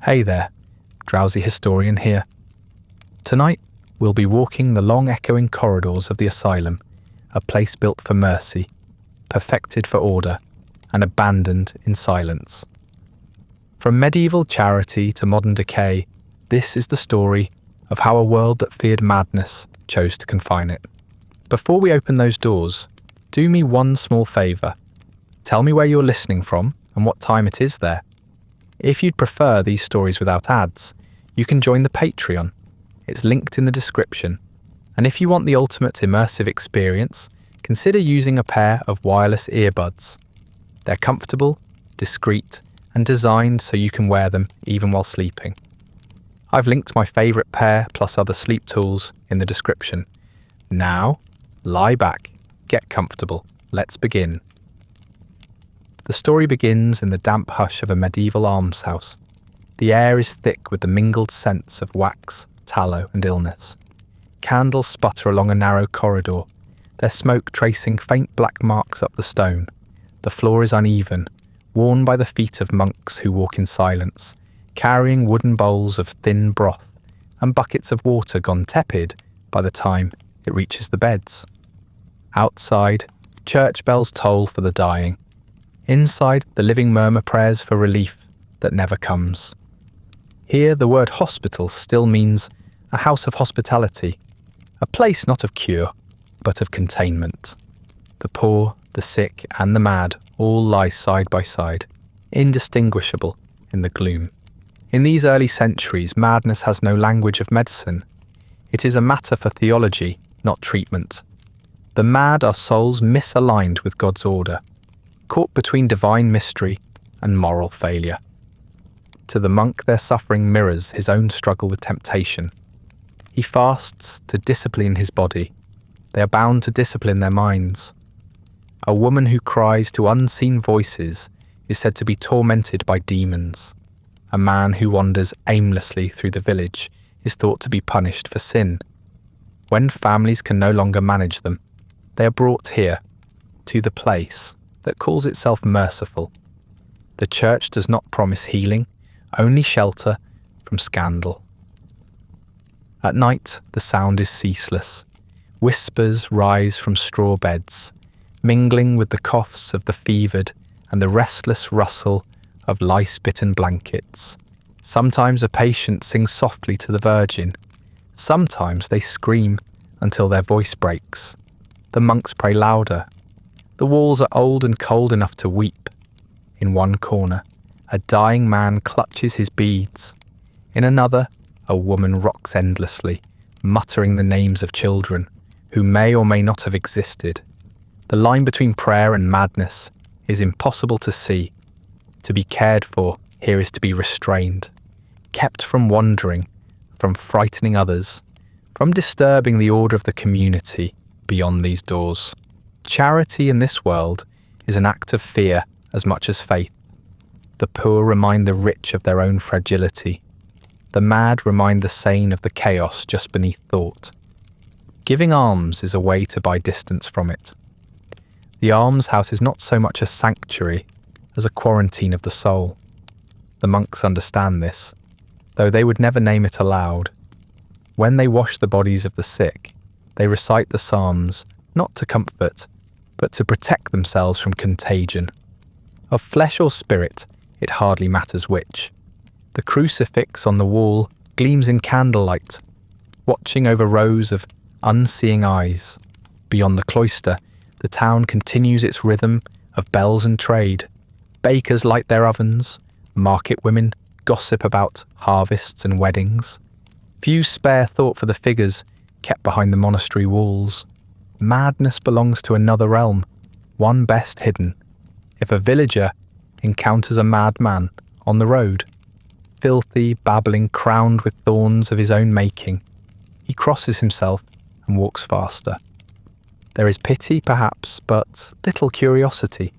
Hey there, Drowsy Historian here. Tonight, we'll be walking the long echoing corridors of the Asylum, a place built for mercy, perfected for order, and abandoned in silence. From medieval charity to modern decay, this is the story of how a world that feared madness chose to confine it. Before we open those doors, do me one small favour. Tell me where you're listening from and what time it is there. If you'd prefer these stories without ads, you can join the Patreon. It's linked in the description. And if you want the ultimate immersive experience, consider using a pair of wireless earbuds. They're comfortable, discreet, and designed so you can wear them even while sleeping. I've linked my favourite pair plus other sleep tools in the description. Now, lie back, get comfortable. Let's begin. The story begins in the damp hush of a medieval almshouse. The air is thick with the mingled scents of wax, tallow, and illness. Candles sputter along a narrow corridor, their smoke tracing faint black marks up the stone. The floor is uneven, worn by the feet of monks who walk in silence, carrying wooden bowls of thin broth and buckets of water gone tepid by the time it reaches the beds. Outside, church bells toll for the dying. Inside, the living murmur prayers for relief that never comes. Here, the word hospital still means a house of hospitality, a place not of cure, but of containment. The poor, the sick, and the mad all lie side by side, indistinguishable in the gloom. In these early centuries, madness has no language of medicine. It is a matter for theology, not treatment. The mad are souls misaligned with God's order, caught between divine mystery and moral failure. To the monk, their suffering mirrors his own struggle with temptation. He fasts to discipline his body. They are bound to discipline their minds. A woman who cries to unseen voices is said to be tormented by demons. A man who wanders aimlessly through the village is thought to be punished for sin. When families can no longer manage them, they are brought here, to the place that calls itself merciful. The church does not promise healing, only shelter from scandal. At night, the sound is ceaseless. Whispers rise from straw beds, mingling with the coughs of the fevered and the restless rustle of lice-bitten blankets. Sometimes a patient sings softly to the Virgin. Sometimes they scream until their voice breaks. The monks pray louder. The walls are old and cold enough to weep. In one corner, a dying man clutches his beads. In another, a woman rocks endlessly, muttering the names of children who may or may not have existed. The line between prayer and madness is impossible to see. To be cared for here is to be restrained, kept from wandering, from frightening others, from disturbing the order of the community beyond these doors. Charity in this world is an act of fear as much as faith. The poor remind the rich of their own fragility. The mad remind the sane of the chaos just beneath thought. Giving alms is a way to buy distance from it. The almshouse is not so much a sanctuary as a quarantine of the soul. The monks understand this, though they would never name it aloud. When they wash the bodies of the sick, they recite the psalms not to comfort, but to protect themselves from contagion. Of flesh or spirit, it hardly matters which. The crucifix on the wall gleams in candlelight, watching over rows of unseeing eyes. Beyond the cloister, the town continues its rhythm of bells and trade. Bakers light their ovens, market women gossip about harvests and weddings. Few spare thought for the figures kept behind the monastery walls. Madness belongs to another realm, one best hidden. If a villager encounters a madman on the road, filthy, babbling, crowned with thorns of his own making, he crosses himself and walks faster. There is pity, perhaps, but little curiosity.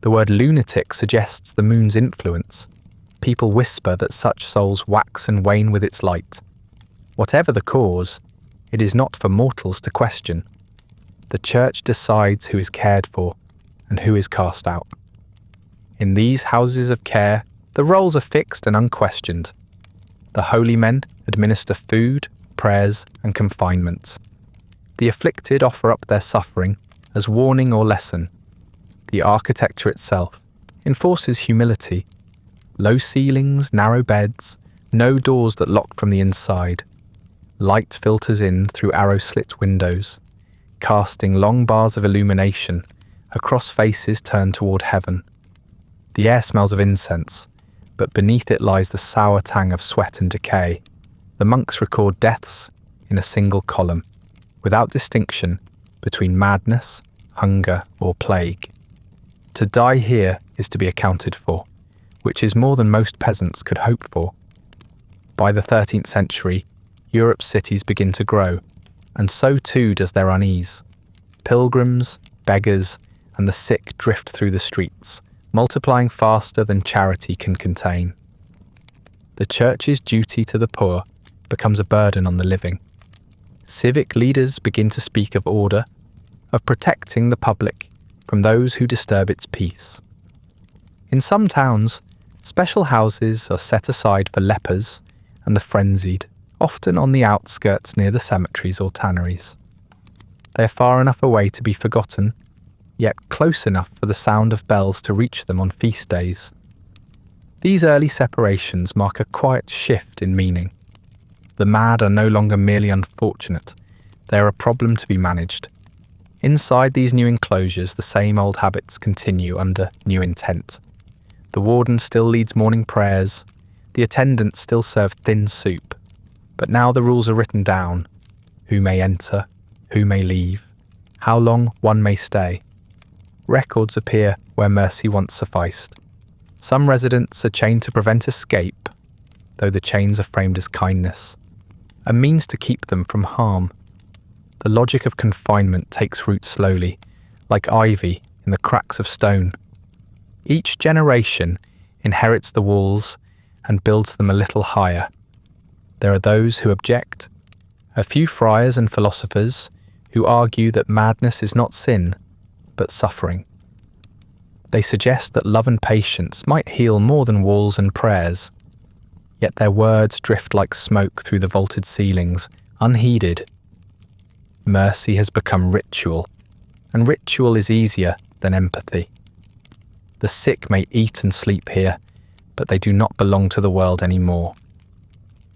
The word lunatic suggests the moon's influence. People whisper that such souls wax and wane with its light. Whatever the cause, it is not for mortals to question. The church decides who is cared for and who is cast out. In these houses of care, The roles are fixed and unquestioned. The holy men administer food, prayers, and confinements. The afflicted offer up their suffering as warning or lesson. The architecture itself enforces humility. Low ceilings, narrow beds, no doors that lock from the inside. Light filters in through arrow-slit windows, casting long bars of illumination across faces turned toward heaven. The air smells of incense, but beneath it lies the sour tang of sweat and decay. The monks record deaths in a single column, without distinction between madness, hunger, or plague. To die here is to be accounted for, which is more than most peasants could hope for. By the 13th century, Europe's cities begin to grow, and so too does their unease. Pilgrims, beggars, and the sick drift through the streets, multiplying faster than charity can contain. The church's duty to the poor becomes a burden on the living. Civic leaders begin to speak of order, of protecting the public from those who disturb its peace. In some towns, special houses are set aside for lepers and the frenzied, often on the outskirts near the cemeteries or tanneries. They are far enough away to be forgotten, yet close enough for the sound of bells to reach them on feast days. These early separations mark a quiet shift in meaning. The mad are no longer merely unfortunate, they are a problem to be managed. Inside these new enclosures, the same old habits continue under new intent. The warden still leads morning prayers, the attendants still serve thin soup, but now the rules are written down: who may enter, who may leave, how long one may stay. Records appear where mercy once sufficed. Some residents are chained to prevent escape, though the chains are framed as kindness, a means to keep them from harm. The logic of confinement takes root slowly, like ivy in the cracks of stone. Each generation inherits the walls and builds them a little higher. There are those who object, a few friars and philosophers who argue that madness is not sin, but suffering. They suggest that love and patience might heal more than walls and prayers, yet their words drift like smoke through the vaulted ceilings, unheeded. Mercy has become ritual, and ritual is easier than empathy. The sick may eat and sleep here, but they do not belong to the world anymore.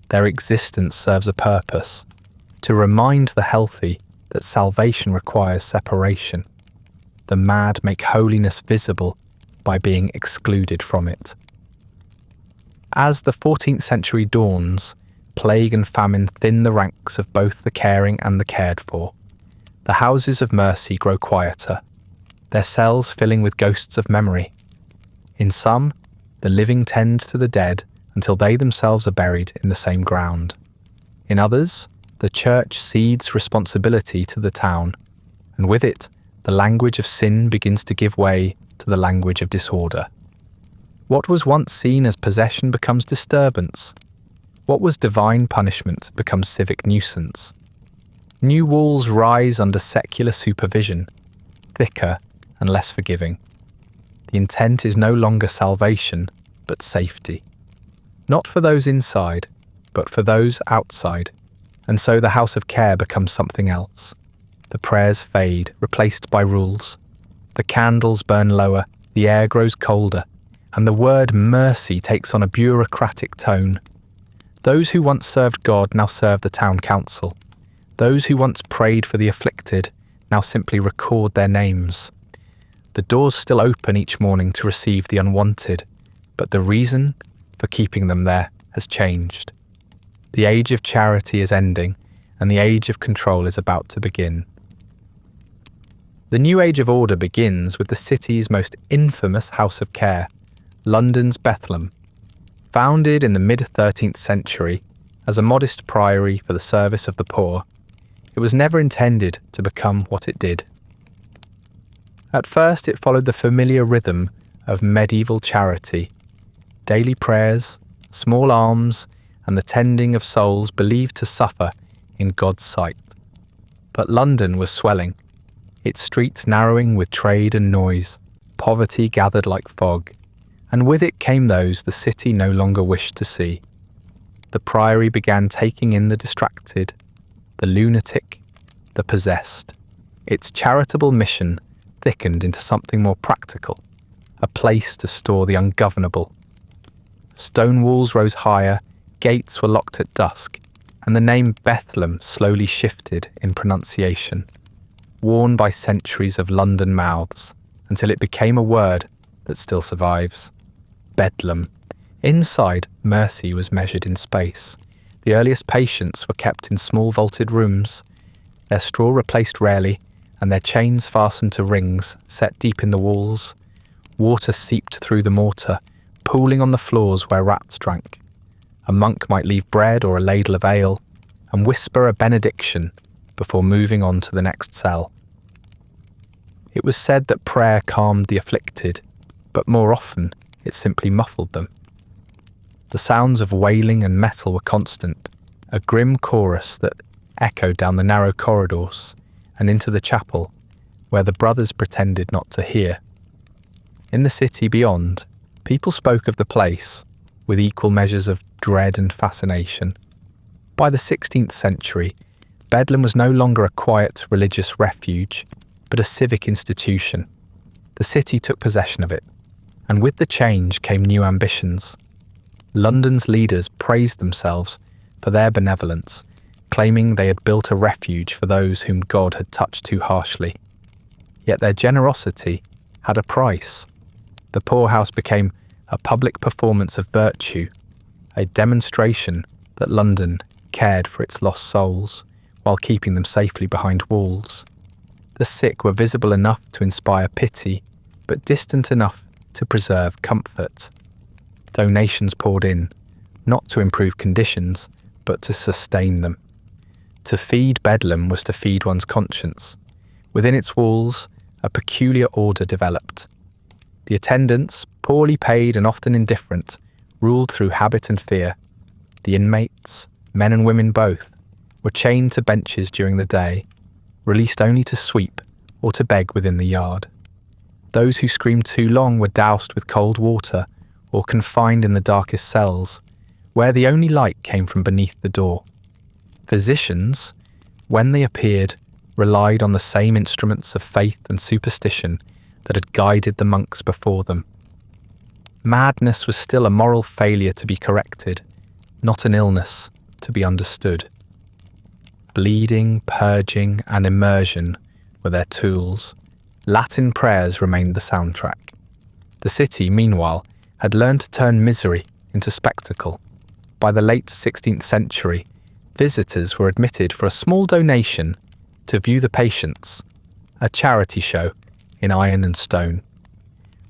Their existence serves a purpose, to remind the healthy that salvation requires separation. The mad make holiness visible by being excluded from it. As the 14th century dawns, plague and famine thin the ranks of both the caring and the cared for. The houses of mercy grow quieter, their cells filling with ghosts of memory. In some, the living tend to the dead until they themselves are buried in the same ground. In others, the church cedes responsibility to the town, and with it, the language of sin begins to give way to the language of disorder. What was once seen as possession becomes disturbance. What was divine punishment becomes civic nuisance. New walls rise under secular supervision, thicker and less forgiving. The intent is no longer salvation, but safety. Not for those inside, but for those outside. And so the house of care becomes something else. The prayers fade, replaced by rules. The candles burn lower, the air grows colder, and the word mercy takes on a bureaucratic tone. Those who once served God now serve the town council. Those who once prayed for the afflicted now simply record their names. The doors still open each morning to receive the unwanted, but the reason for keeping them there has changed. The age of charity is ending, and the age of control is about to begin. The new age of order begins with the city's most infamous house of care, London's Bedlam. Founded in the mid-13th century as a modest priory for the service of the poor, it was never intended to become what it did. At first, it followed the familiar rhythm of medieval charity, daily prayers, small alms, and the tending of souls believed to suffer in God's sight. But London was swelling, its streets narrowing with trade and noise, poverty gathered like fog, and with it came those the city no longer wished to see. The priory began taking in the distracted, the lunatic, the possessed. Its charitable mission thickened into something more practical, a place to store the ungovernable. Stone walls rose higher, gates were locked at dusk, and the name Bedlam slowly shifted in pronunciation, worn by centuries of London mouths, until it became a word that still survives. Bedlam. Inside, mercy was measured in space. The earliest patients were kept in small vaulted rooms, their straw replaced rarely, and their chains fastened to rings set deep in the walls. Water seeped through the mortar, pooling on the floors where rats drank. A monk might leave bread or a ladle of ale, and whisper a benediction before moving on to the next cell. It was said that prayer calmed the afflicted, but more often it simply muffled them. The sounds of wailing and metal were constant, a grim chorus that echoed down the narrow corridors and into the chapel, where the brothers pretended not to hear. In the city beyond, people spoke of the place with equal measures of dread and fascination. By the 16th century, Bedlam was no longer a quiet religious refuge, but a civic institution. The city took possession of it, and with the change came new ambitions. London's leaders praised themselves for their benevolence, claiming they had built a refuge for those whom God had touched too harshly. Yet their generosity had a price. The poorhouse became a public performance of virtue, a demonstration that London cared for its lost souls while keeping them safely behind walls. The sick were visible enough to inspire pity, but distant enough to preserve comfort. Donations poured in, not to improve conditions, but to sustain them. To feed Bedlam was to feed one's conscience. Within its walls, a peculiar order developed. The attendants, poorly paid and often indifferent, ruled through habit and fear. The inmates, men and women both, were chained to benches during the day, released only to sweep or to beg within the yard. Those who screamed too long were doused with cold water or confined in the darkest cells, where the only light came from beneath the door. Physicians, when they appeared, relied on the same instruments of faith and superstition that had guided the monks before them. Madness was still a moral failure to be corrected, not an illness to be understood. Bleeding, purging, and immersion were their tools. Latin prayers remained the soundtrack. The city, meanwhile, had learned to turn misery into spectacle. By the late 16th century, visitors were admitted for a small donation to view the patients, a charity show in iron and stone.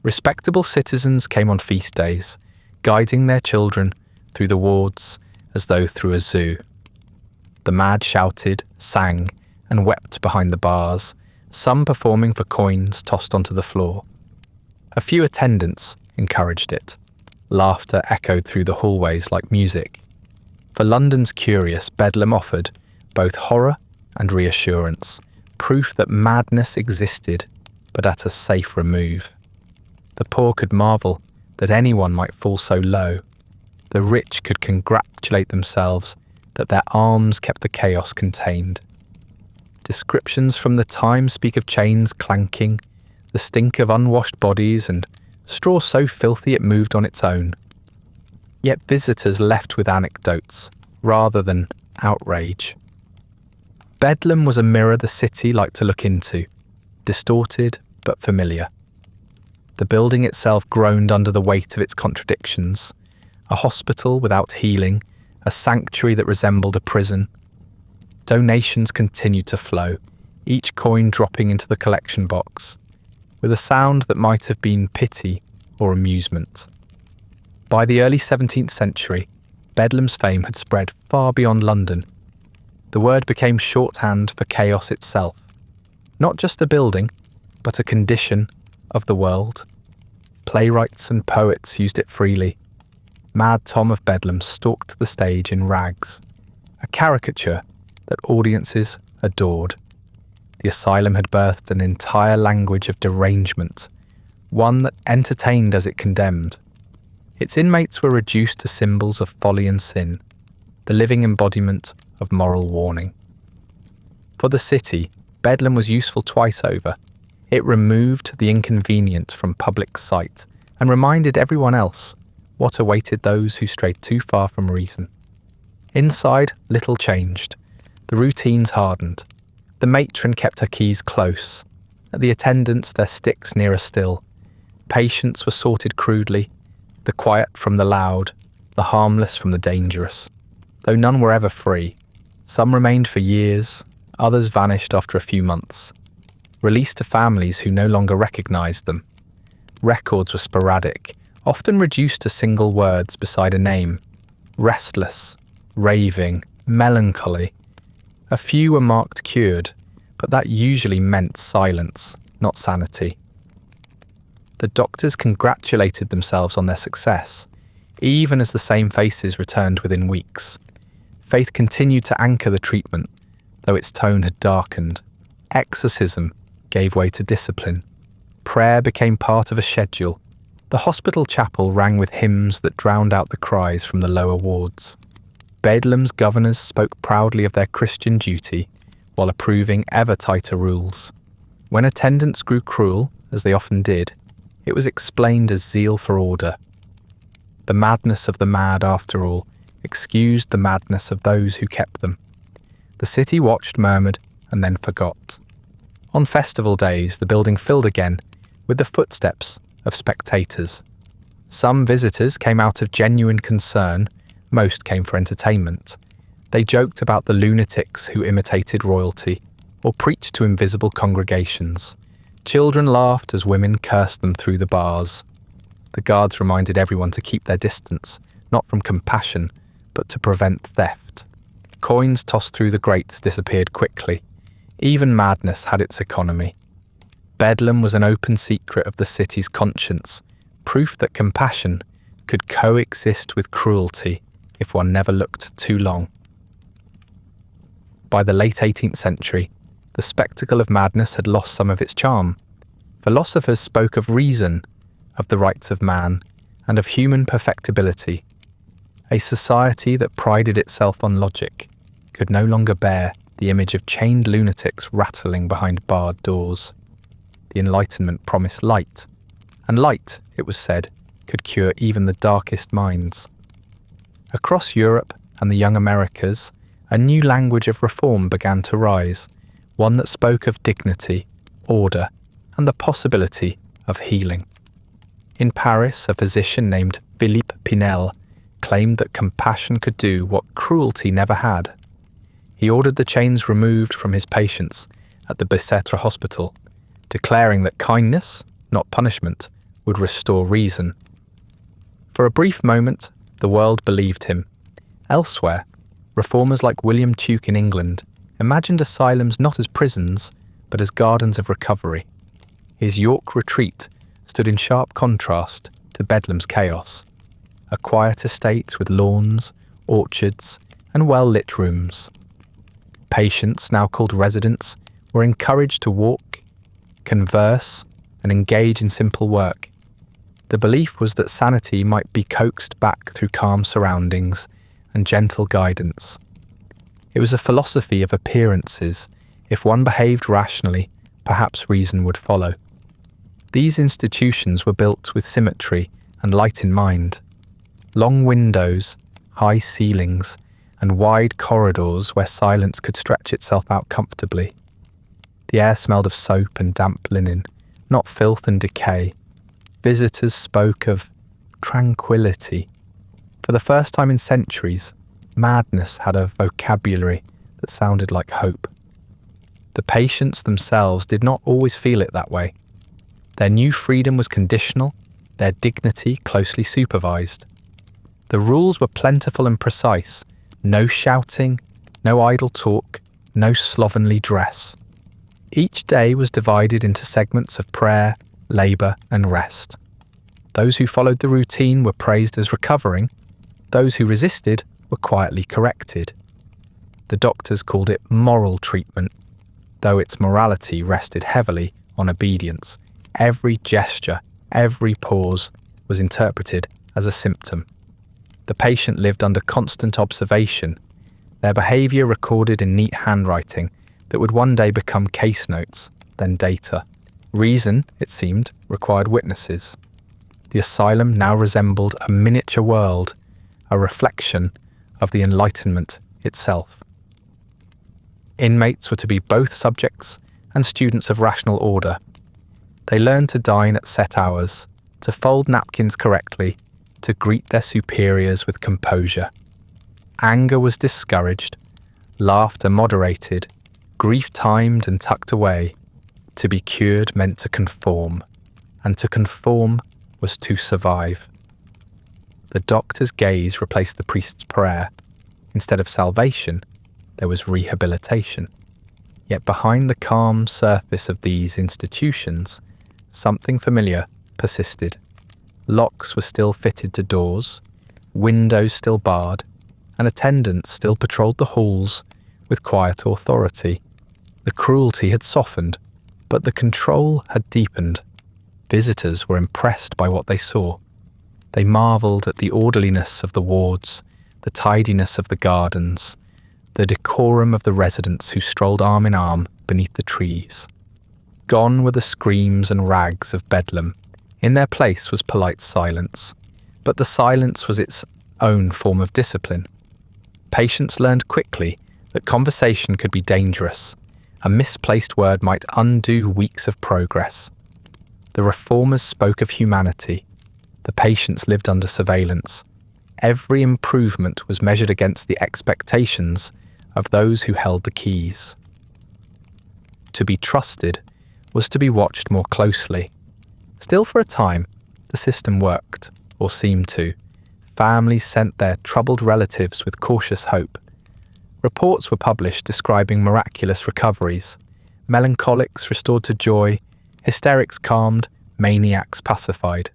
Respectable citizens came on feast days, guiding their children through the wards as though through a zoo. The mad shouted, sang, and wept behind the bars, some performing for coins tossed onto the floor. A few attendants encouraged it. Laughter echoed through the hallways like music. For London's curious, Bedlam offered both horror and reassurance, proof that madness existed, but at a safe remove. The poor could marvel that anyone might fall so low. The rich could congratulate themselves that their alms kept the chaos contained. Descriptions from the time speak of chains clanking, the stink of unwashed bodies, and straw so filthy it moved on its own. Yet visitors left with anecdotes rather than outrage. Bedlam was a mirror the city liked to look into, distorted but familiar. The building itself groaned under the weight of its contradictions, a hospital without healing, a sanctuary that resembled a prison. Donations continued to flow, each coin dropping into the collection box, with a sound that might have been pity or amusement. By the early 17th century, Bedlam's fame had spread far beyond London. The word became shorthand for chaos itself, not just a building, but a condition of the world. Playwrights and poets used it freely. Mad Tom of Bedlam stalked the stage in rags, a caricature that audiences adored. The asylum had birthed an entire language of derangement, one that entertained as it condemned. Its inmates were reduced to symbols of folly and sin, the living embodiment of moral warning. For the city, Bedlam was useful twice over. It removed the inconvenient from public sight and reminded everyone else what awaited those who strayed too far from reason. Inside, little changed. The routines hardened. The matron kept her keys close. The attendants their sticks nearer still. Patients were sorted crudely, the quiet from the loud, the harmless from the dangerous. Though none were ever free. Some remained for years, others vanished after a few months, released to families who no longer recognised them. Records were sporadic, often reduced to single words beside a name. Restless, raving, melancholy. A few were marked cured, but that usually meant silence, not sanity. The doctors congratulated themselves on their success, even as the same faces returned within weeks. Faith continued to anchor the treatment, though its tone had darkened. Exorcism gave way to discipline. Prayer became part of a schedule. The hospital chapel rang with hymns that drowned out the cries from the lower wards. Bedlam's governors spoke proudly of their Christian duty while approving ever tighter rules. When attendants grew cruel, as they often did, it was explained as zeal for order. The madness of the mad, after all, excused the madness of those who kept them. The city watched, murmured, and then forgot. On festival days, the building filled again with the footsteps of spectators. Some visitors came out of genuine concern, most came for entertainment. They joked about the lunatics who imitated royalty, or preached to invisible congregations. Children laughed as women cursed them through the bars. The guards reminded everyone to keep their distance, not from compassion, but to prevent theft. Coins tossed through the grates disappeared quickly. Even madness had its economy. Bedlam was an open secret of the city's conscience, proof that compassion could coexist with cruelty if one never looked too long. By the late 18th century, the spectacle of madness had lost some of its charm. Philosophers spoke of reason, of the rights of man, and of human perfectibility. A society that prided itself on logic could no longer bear the image of chained lunatics rattling behind barred doors. The Enlightenment promised light, and light, it was said, could cure even the darkest minds. Across Europe and the young Americas, a new language of reform began to rise, one that spoke of dignity, order, and the possibility of healing. In Paris, a physician named Philippe Pinel claimed that compassion could do what cruelty never had. He ordered the chains removed from his patients at the Bicêtre hospital, declaring that kindness, not punishment, would restore reason. For a brief moment, the world believed him. Elsewhere, reformers like William Tuke in England imagined asylums not as prisons, but as gardens of recovery. His York retreat stood in sharp contrast to Bedlam's chaos, a quiet estate with lawns, orchards, and well-lit rooms. Patients, now called residents, were encouraged to walk, converse, and engage in simple work. The belief was that sanity might be coaxed back through calm surroundings and gentle guidance. It was a philosophy of appearances. If one behaved rationally, perhaps reason would follow. These institutions were built with symmetry and light in mind. Long windows, high ceilings, and wide corridors where silence could stretch itself out comfortably. The air smelled of soap and damp linen, not filth and decay. Visitors spoke of tranquility. For the first time in centuries, madness had a vocabulary that sounded like hope. The patients themselves did not always feel it that way. Their new freedom was conditional, their dignity closely supervised. The rules were plentiful and precise. No shouting, no idle talk, no slovenly dress. Each day was divided into segments of prayer, labour, and rest. Those who followed the routine were praised as recovering. Those who resisted were quietly corrected. The doctors called it moral treatment, though its morality rested heavily on obedience. Every gesture, every pause was interpreted as a symptom. The patient lived under constant observation, their behaviour recorded in neat handwriting that would one day become case notes, then data. Reason, it seemed, required witnesses. The asylum now resembled a miniature world, a reflection of the enlightenment itself. Inmates were to be both subjects and students of rational order. They learned to dine at set hours, to fold napkins correctly, to greet their superiors with composure. Anger was discouraged, laughter moderated, grief timed and tucked away. To be cured meant to conform, and to conform was to survive. The doctor's gaze replaced the priest's prayer. Instead of salvation, there was rehabilitation. Yet behind the calm surface of these institutions, something familiar persisted. Locks were still fitted to doors, windows still barred, and attendants still patrolled the halls with quiet authority. The cruelty had softened, but the control had deepened. Visitors were impressed by what they saw. They marvelled at the orderliness of the wards, the tidiness of the gardens, the decorum of the residents who strolled arm in arm beneath the trees. Gone were the screams and rags of Bedlam. In their place was polite silence, but the silence was its own form of discipline. Patients learned quickly that conversation could be dangerous. A misplaced word might undo weeks of progress. The reformers spoke of humanity. The patients lived under surveillance. Every improvement was measured against the expectations of those who held the keys. To be trusted was to be watched more closely. Still, for a time, the system worked, or seemed to. Families sent their troubled relatives with cautious hope. Reports were published describing miraculous recoveries, melancholics restored to joy, hysterics calmed, maniacs pacified.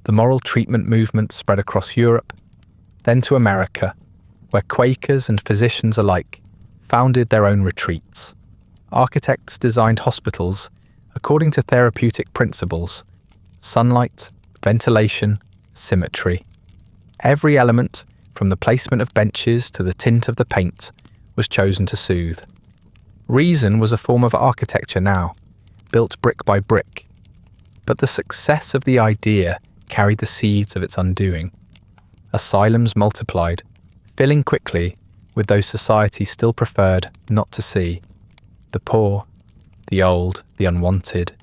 The moral treatment movement spread across Europe, then to America, where Quakers and physicians alike founded their own retreats. Architects designed hospitals according to therapeutic principles: sunlight, ventilation, symmetry. Every element, from the placement of benches to the tint of the paint, was chosen to soothe. Reason was a form of architecture now, built brick by brick. But the success of the idea carried the seeds of its undoing. Asylums multiplied, filling quickly with those society still preferred not to see. The poor, the old, the unwanted.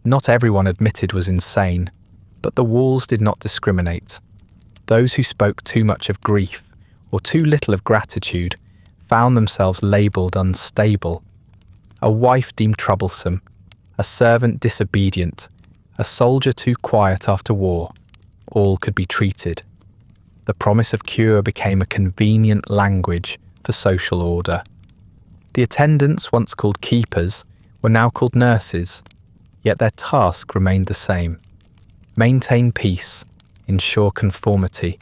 Not everyone admitted was insane, but the walls did not discriminate. Those who spoke too much of grief or too little of gratitude found themselves labelled unstable. A wife deemed troublesome, a servant disobedient, a soldier too quiet after war. All could be treated. The promise of cure became a convenient language for social order. The attendants, once called keepers, were now called nurses, yet their task remained the same: maintain peace, ensure conformity.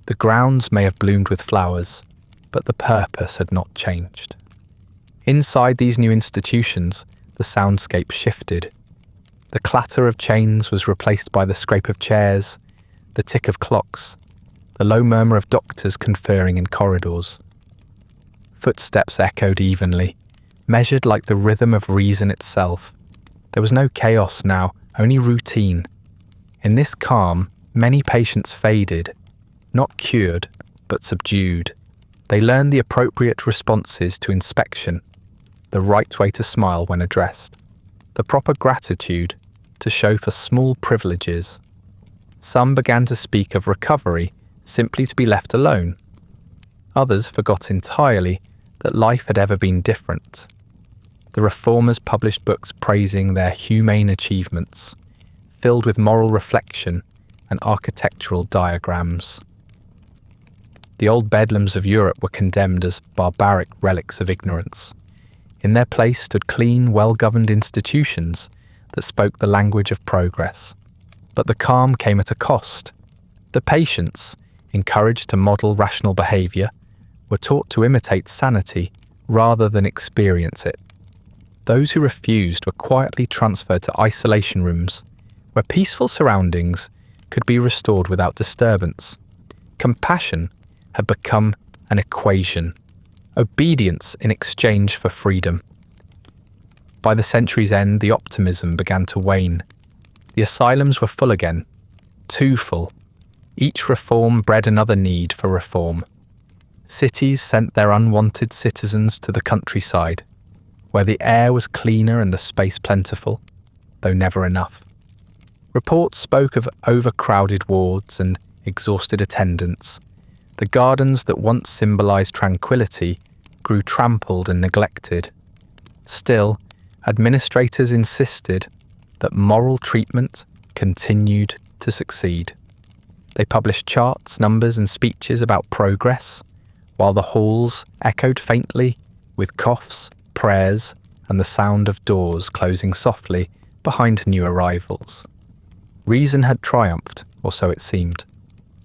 The grounds may have bloomed with flowers, but the purpose had not changed. Inside these new institutions, the soundscape shifted. The clatter of chains was replaced by the scrape of chairs, the tick of clocks, the low murmur of doctors conferring in corridors. Footsteps echoed evenly, measured like the rhythm of reason itself. There was no chaos now, only routine. In this calm, many patients faded, not cured, but subdued. They learned the appropriate responses to inspection, the right way to smile when addressed, the proper gratitude to show for small privileges. Some began to speak of recovery simply to be left alone. Others forgot entirely that life had ever been different. The reformers published books praising their humane achievements, filled with moral reflection and architectural diagrams. The old bedlams of Europe were condemned as barbaric relics of ignorance. In their place stood clean, well-governed institutions that spoke the language of progress. But the calm came at a cost. The patients, encouraged to model rational behaviour, were taught to imitate sanity rather than experience it. Those who refused were quietly transferred to isolation rooms, where peaceful surroundings could be restored without disturbance. Compassion had become an equation, obedience in exchange for freedom. By the century's end, the optimism began to wane. The asylums were full again, too full. Each reform bred another need for reform. Cities sent their unwanted citizens to the countryside, where the air was cleaner and the space plentiful, though never enough. Reports spoke of overcrowded wards and exhausted attendants. The gardens that once symbolized tranquility grew trampled and neglected. Still, administrators insisted that moral treatment continued to succeed. They published charts, numbers, and speeches about progress, while the halls echoed faintly with coughs, prayers, and the sound of doors closing softly behind new arrivals. Reason had triumphed, or so it seemed.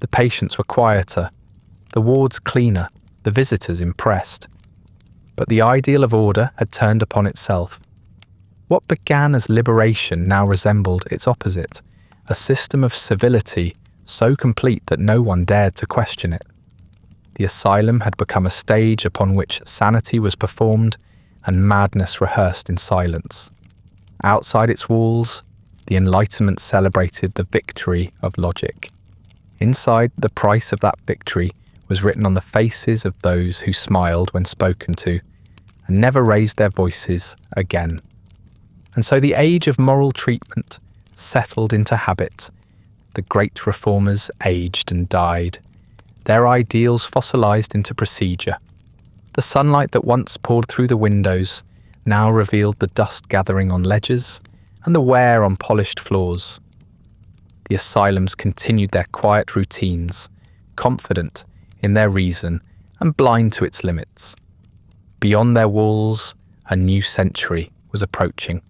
The patients were quieter, the wards cleaner, the visitors impressed. But the ideal of order had turned upon itself. What began as liberation now resembled its opposite, a system of civility so complete that no one dared to question it. The asylum had become a stage upon which sanity was performed and madness rehearsed in silence. Outside its walls, the Enlightenment celebrated the victory of logic. Inside, the price of that victory was written on the faces of those who smiled when spoken to and never raised their voices again. And so the age of moral treatment settled into habit. The great reformers aged and died, their ideals fossilized into procedure. The sunlight that once poured through the windows now revealed the dust gathering on ledges and the wear on polished floors. The asylums continued their quiet routines, confident in their reason and blind to its limits. Beyond their walls, a new century was approaching,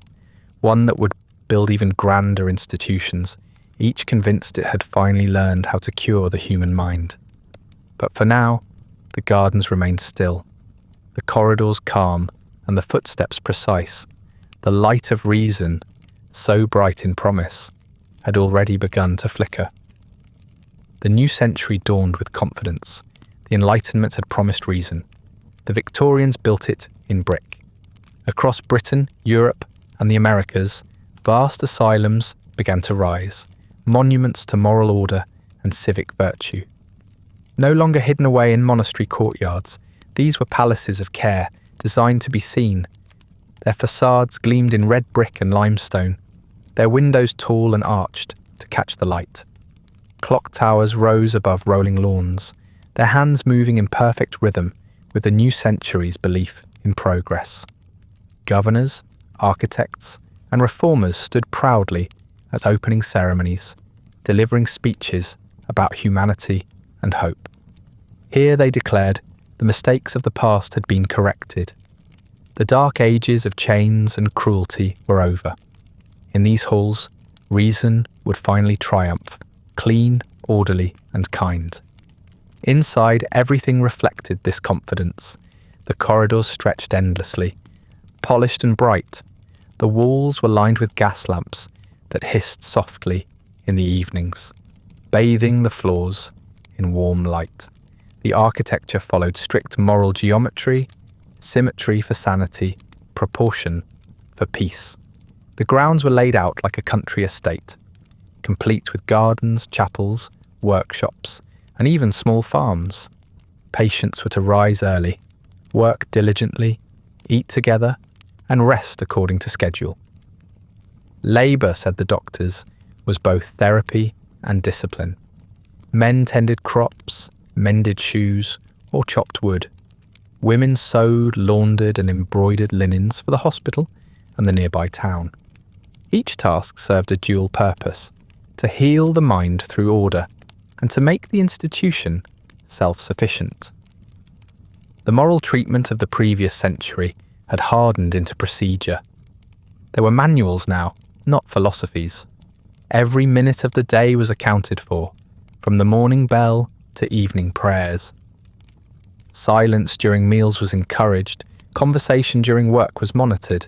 one that would build even grander institutions, each convinced it had finally learned how to cure the human mind. But for now, the gardens remained still, the corridors calm and the footsteps precise. The light of reason, so bright in promise, had already begun to flicker. The new century dawned with confidence. The Enlightenment had promised reason. The Victorians built it in brick. Across Britain, Europe, and the Americas, vast asylums began to rise, monuments to moral order and civic virtue. No longer hidden away in monastery courtyards, these were palaces of care, designed to be seen. Their facades gleamed in red brick and limestone, their windows tall and arched to catch the light. Clock towers rose above rolling lawns, their hands moving in perfect rhythm with the new century's belief in progress. Governors, architects, and reformers stood proudly at opening ceremonies, delivering speeches about humanity and hope. Here, they declared, the mistakes of the past had been corrected. The dark ages of chains and cruelty were over. In these halls, reason would finally triumph, clean, orderly, and kind. Inside, everything reflected this confidence. The corridors stretched endlessly, polished and bright. The walls were lined with gas lamps that hissed softly in the evenings, bathing the floors in warm light. The architecture followed strict moral geometry, symmetry for sanity, proportion for peace. The grounds were laid out like a country estate, complete with gardens, chapels, workshops, and even small farms. Patients were to rise early, work diligently, eat together, and rest according to schedule. Labour, said the doctors, was both therapy and discipline. Men tended crops, mended shoes, or chopped wood. Women sewed, laundered, and embroidered linens for the hospital and the nearby town. Each task served a dual purpose: to heal the mind through order, and to make the institution self-sufficient. The moral treatment of the previous century had hardened into procedure. There were manuals now, not philosophies. Every minute of the day was accounted for, from the morning bell to evening prayers. Silence during meals was encouraged, conversation during work was monitored,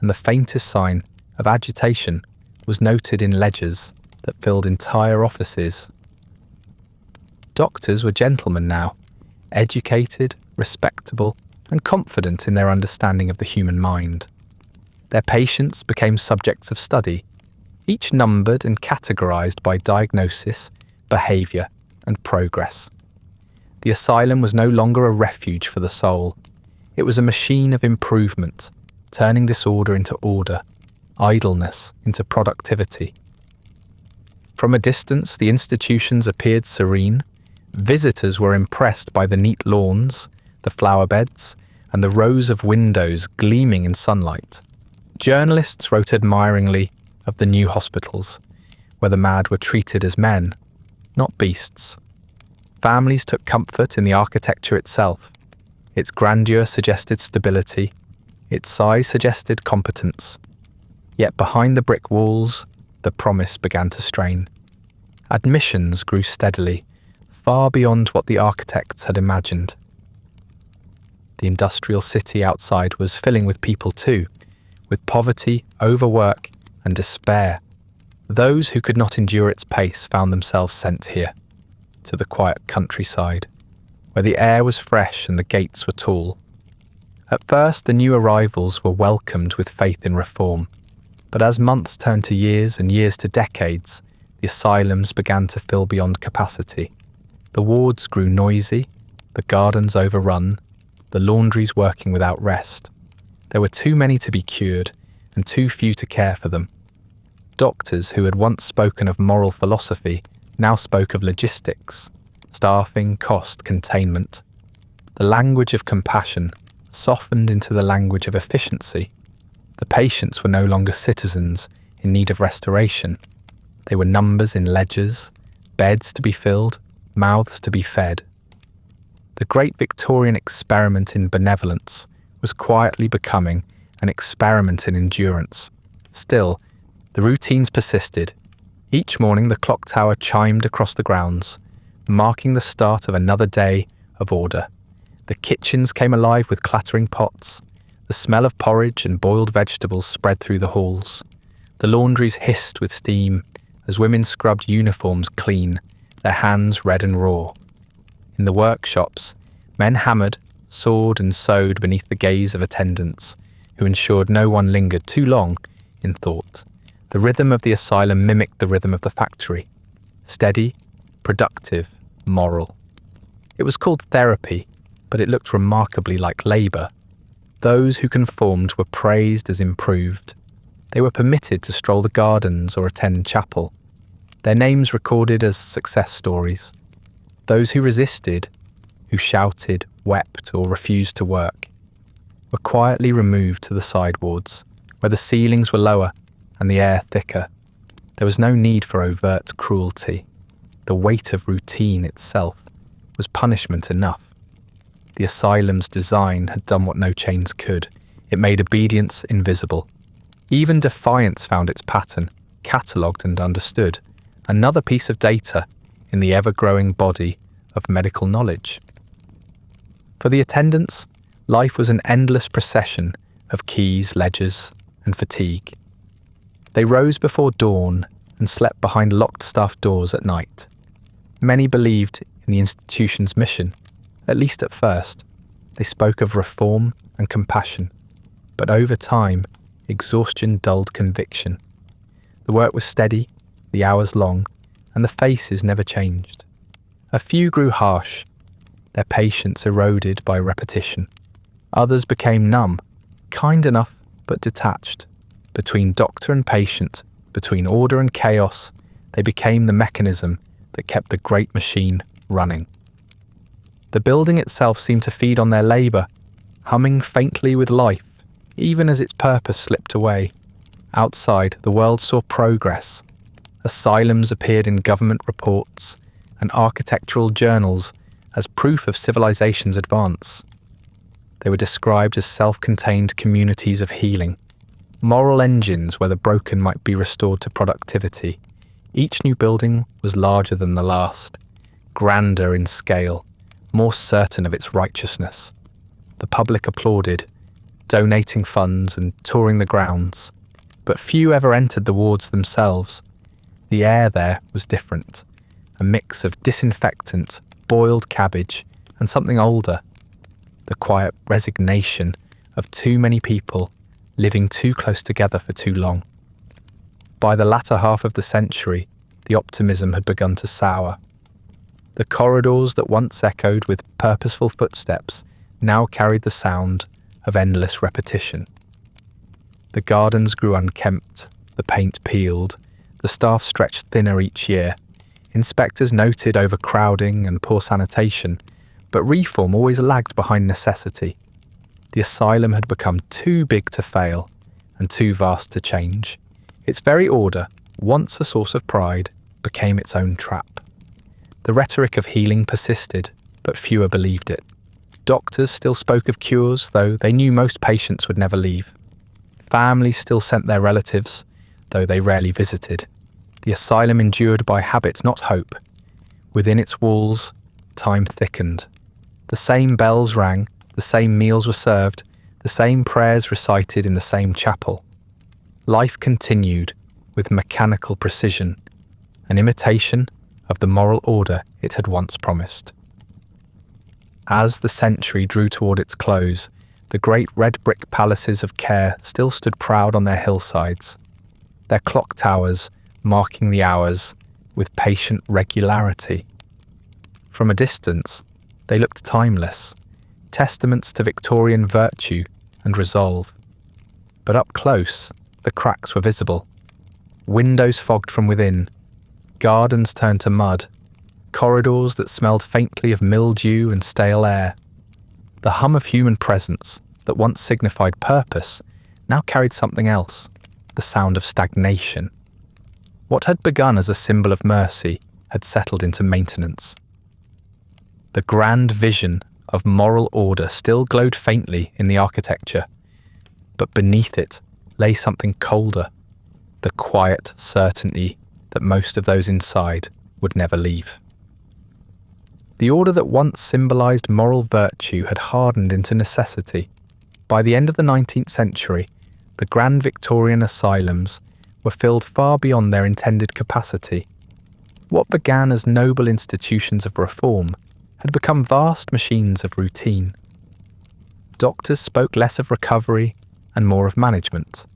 and the faintest sign of agitation was noted in ledgers that filled entire offices. Doctors were gentlemen now, educated, respectable, and confident in their understanding of the human mind. Their patients became subjects of study, each numbered and categorized by diagnosis, behavior, and progress. The asylum was no longer a refuge for the soul. It was a machine of improvement, turning disorder into order, idleness into productivity. From a distance, the institutions appeared serene. Visitors were impressed by the neat lawns, the flower beds, and the rows of windows gleaming in sunlight. Journalists wrote admiringly of the new hospitals, where the mad were treated as men, not beasts. Families took comfort in the architecture itself. Its grandeur suggested stability, its size suggested competence. Yet behind the brick walls, the promise began to strain. Admissions grew steadily, far beyond what the architects had imagined. The industrial city outside was filling with people too, with poverty, overwork, and despair. Those who could not endure its pace found themselves sent here, to the quiet countryside, where the air was fresh and the gates were tall. At first, the new arrivals were welcomed with faith in reform, but as months turned to years and years to decades, the asylums began to fill beyond capacity. The wards grew noisy, the gardens overrun, the laundries working without rest. There were too many to be cured and too few to care for them. Doctors who had once spoken of moral philosophy now spoke of logistics, staffing, cost, containment. The language of compassion softened into the language of efficiency. The patients were no longer citizens in need of restoration. They were numbers in ledgers, beds to be filled, mouths to be fed. The great Victorian experiment in benevolence was quietly becoming an experiment in endurance. Still, the routines persisted. Each morning the clock tower chimed across the grounds, marking the start of another day of order. The kitchens came alive with clattering pots. The smell of porridge and boiled vegetables spread through the halls. The laundries hissed with steam as women scrubbed uniforms clean, their hands red and raw. In the workshops, men hammered, sawed and sewed beneath the gaze of attendants, who ensured no one lingered too long in thought. The rhythm of the asylum mimicked the rhythm of the factory, steady, productive, moral. It was called therapy, but it looked remarkably like labour. Those who conformed were praised as improved. They were permitted to stroll the gardens or attend chapel, their names recorded as success stories. Those who resisted, who shouted, wept, or refused to work, were quietly removed to the side wards, where the ceilings were lower and the air thicker. There was no need for overt cruelty. The weight of routine itself was punishment enough. The asylum's design had done what no chains could. It made obedience invisible. Even defiance found its pattern, catalogued and understood, another piece of data in the ever-growing body of medical knowledge. For the attendants, life was an endless procession of keys, ledgers, and fatigue. They rose before dawn and slept behind locked staff doors at night. Many believed in the institution's mission, at least at first. They spoke of reform and compassion, but over time, exhaustion dulled conviction. The work was steady, the hours long, and the faces never changed. A few grew harsh, their patience eroded by repetition. Others became numb, kind enough but detached. Between doctor and patient, between order and chaos, they became the mechanism that kept the great machine running. The building itself seemed to feed on their labour, humming faintly with life, even as its purpose slipped away. Outside, the world saw progress. Asylums appeared in government reports and architectural journals as proof of civilization's advance. They were described as self-contained communities of healing, moral engines where the broken might be restored to productivity. Each new building was larger than the last, grander in scale, more certain of its righteousness. The public applauded, donating funds and touring the grounds, but few ever entered the wards themselves. The air there was different, a mix of disinfectant, boiled cabbage, and something older, the quiet resignation of too many people living too close together for too long. By the latter half of the century, the optimism had begun to sour. The corridors that once echoed with purposeful footsteps now carried the sound of endless repetition. The gardens grew unkempt, the paint peeled, the staff stretched thinner each year. Inspectors noted overcrowding and poor sanitation, but reform always lagged behind necessity. The asylum had become too big to fail and too vast to change. Its very order, once a source of pride, became its own trap. The rhetoric of healing persisted, but fewer believed it. Doctors still spoke of cures, though they knew most patients would never leave. Families still sent their relatives, though they rarely visited. The asylum endured by habit, not hope. Within its walls, time thickened. The same bells rang, the same meals were served, the same prayers recited in the same chapel. Life continued with mechanical precision, an imitation of the moral order it had once promised. As the century drew toward its close, the great red brick palaces of care still stood proud on their hillsides, their clock towers marking the hours with patient regularity. From a distance, they looked timeless, testaments to Victorian virtue and resolve. But up close, the cracks were visible. Windows fogged from within, gardens turned to mud, corridors that smelled faintly of mildew and stale air. The hum of human presence that once signified purpose now carried something else, the sound of stagnation. What had begun as a symbol of mercy had settled into maintenance. The grand vision of moral order still glowed faintly in the architecture, but beneath it lay something colder, the quiet certainty that most of those inside would never leave. The order that once symbolized moral virtue had hardened into necessity. By the end of the 19th century, the grand Victorian asylums were filled far beyond their intended capacity. What began as noble institutions of reform had become vast machines of routine. Doctors spoke less of recovery and more of management.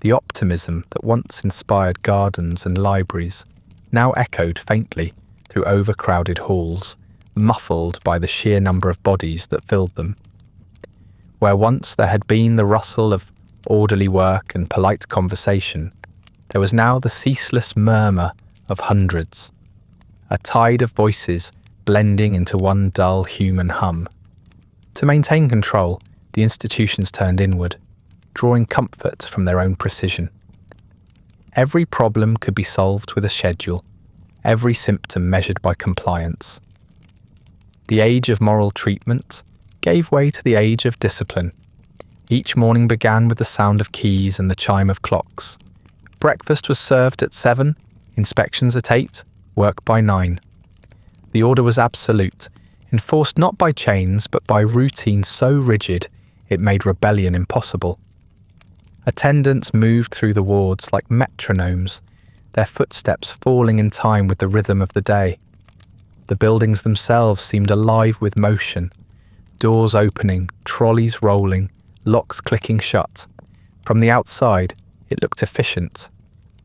The optimism that once inspired gardens and libraries now echoed faintly through overcrowded halls, muffled by the sheer number of bodies that filled them. Where once there had been the rustle of orderly work and polite conversation, there was now the ceaseless murmur of hundreds, a tide of voices blending into one dull human hum. To maintain control, the institutions turned inward, drawing comfort from their own precision. Every problem could be solved with a schedule, every symptom measured by compliance. The age of moral treatment gave way to the age of discipline. Each morning began with the sound of keys and the chime of clocks. Breakfast was served at 7, inspections at 8, work by 9. The order was absolute, enforced not by chains but by routine so rigid it made rebellion impossible. Attendants moved through the wards like metronomes, their footsteps falling in time with the rhythm of the day. The buildings themselves seemed alive with motion, doors opening, trolleys rolling, locks clicking shut. From the outside, it looked efficient.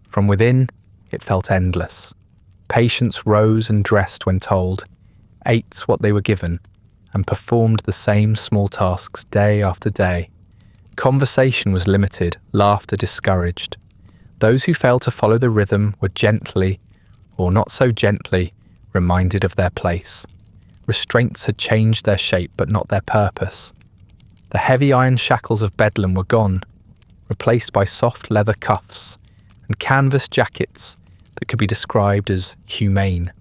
From within, it felt endless. Patients rose and dressed when told, ate what they were given, and performed the same small tasks day after day. Conversation was limited, laughter discouraged. Those who failed to follow the rhythm were gently, or not so gently, reminded of their place. Restraints had changed their shape but not their purpose. The heavy iron shackles of Bedlam were gone, replaced by soft leather cuffs and canvas jackets that could be described as humane.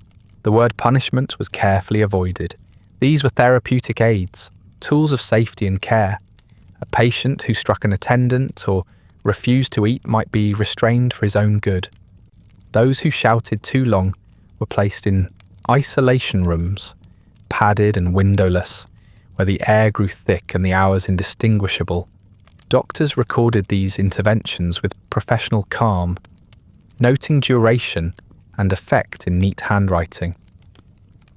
The word punishment was carefully avoided. These were therapeutic aids, tools of safety and care. A patient who struck an attendant or refused to eat might be restrained for his own good. Those who shouted too long were placed in isolation rooms, padded and windowless, where the air grew thick and the hours indistinguishable. Doctors recorded these interventions with professional calm, noting duration and effect in neat handwriting.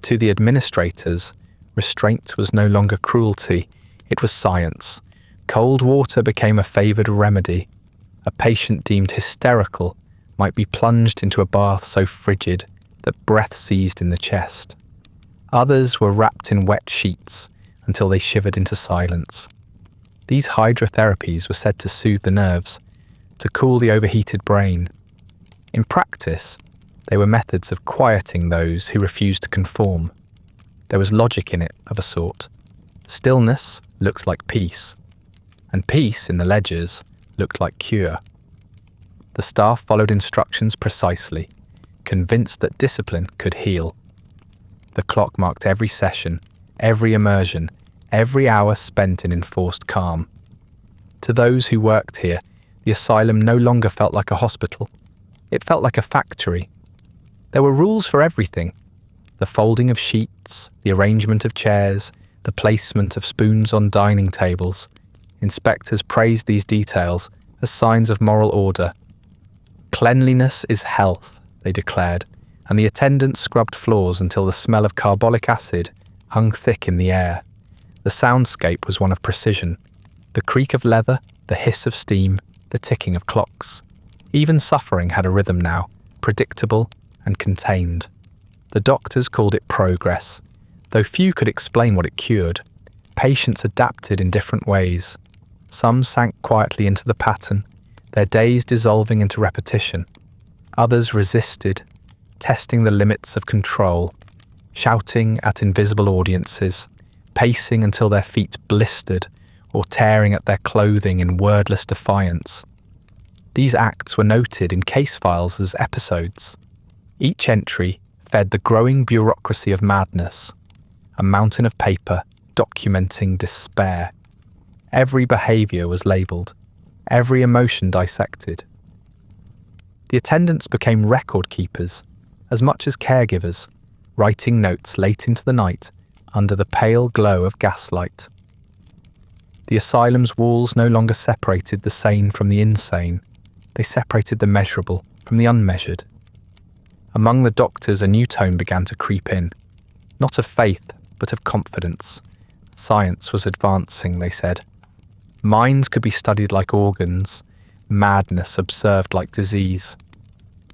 To the administrators, restraint was no longer cruelty, it was science. Cold water became a favoured remedy. A patient deemed hysterical might be plunged into a bath so frigid that breath seized in the chest. Others were wrapped in wet sheets until they shivered into silence. These hydrotherapies were said to soothe the nerves, to cool the overheated brain. In practice, they were methods of quieting those who refused to conform. There was logic in it of a sort. Stillness looked like peace, and peace in the ledgers looked like cure. The staff followed instructions precisely, convinced that discipline could heal. The clock marked every session, every immersion, every hour spent in enforced calm. To those who worked here, the asylum no longer felt like a hospital. It felt like a factory. There were rules for everything. The folding of sheets, the arrangement of chairs, the placement of spoons on dining tables. Inspectors praised these details as signs of moral order. Cleanliness is health, they declared, and the attendants scrubbed floors until the smell of carbolic acid hung thick in the air. The soundscape was one of precision. The creak of leather, the hiss of steam, the ticking of clocks. Even suffering had a rhythm now, predictable and contained. The doctors called it progress, though few could explain what it cured. Patients adapted in different ways. Some sank quietly into the pattern, their days dissolving into repetition. Others resisted, testing the limits of control, shouting at invisible audiences, pacing until their feet blistered, or tearing at their clothing in wordless defiance. These acts were noted in case files as episodes. Each entry fed the growing bureaucracy of madness, a mountain of paper documenting despair. Every behaviour was labelled, every emotion dissected. The attendants became record keepers, as much as caregivers, writing notes late into the night under the pale glow of gaslight. The asylum's walls no longer separated the sane from the insane. They separated the measurable from the unmeasured. Among the doctors, a new tone began to creep in, not of faith, but of confidence. Science was advancing, they said. Minds could be studied like organs, madness observed like disease.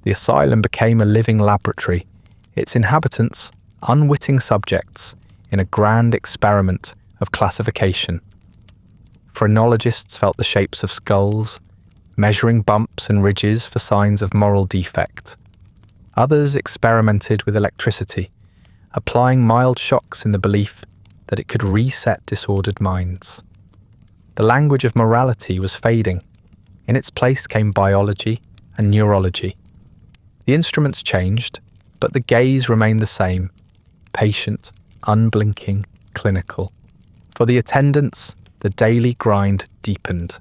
The asylum became a living laboratory, its inhabitants unwitting subjects in a grand experiment of classification. Phrenologists felt the shapes of skulls, measuring bumps and ridges for signs of moral defect. Others experimented with electricity, applying mild shocks in the belief that it could reset disordered minds. The language of morality was fading. In its place came biology and neurology. The instruments changed, but the gaze remained the same, patient, unblinking, clinical. For the attendants, the daily grind deepened.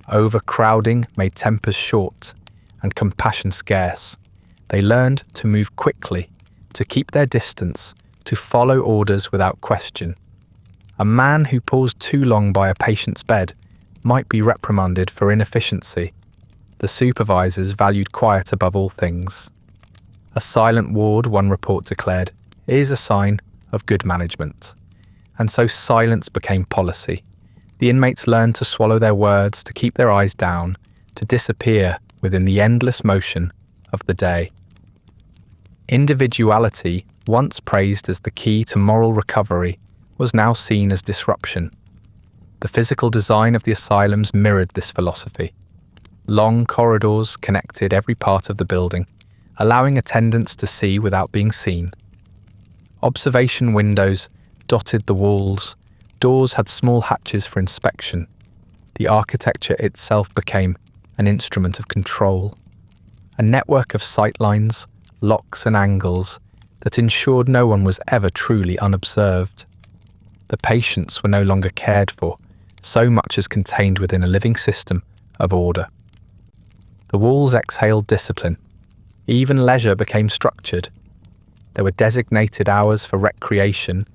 Overcrowding made tempers short and compassion scarce. They learned to move quickly, to keep their distance, to follow orders without question. A man who paused too long by a patient's bed might be reprimanded for inefficiency. The supervisors valued quiet above all things. A silent ward, one report declared, is a sign of good management. And so silence became policy. The inmates learned to swallow their words, to keep their eyes down, to disappear within the endless motion of the day. Individuality, once praised as the key to moral recovery, was now seen as disruption. The physical design of the asylums mirrored this philosophy. Long corridors connected every part of the building, allowing attendants to see without being seen. Observation windows dotted the walls. Doors had small hatches for inspection. The architecture itself became an instrument of control. A network of sightlines, locks and angles that ensured no one was ever truly unobserved. The patients were no longer cared for, so much as contained within a living system of order. The walls exhaled discipline. Even leisure became structured. There were designated hours for recreation,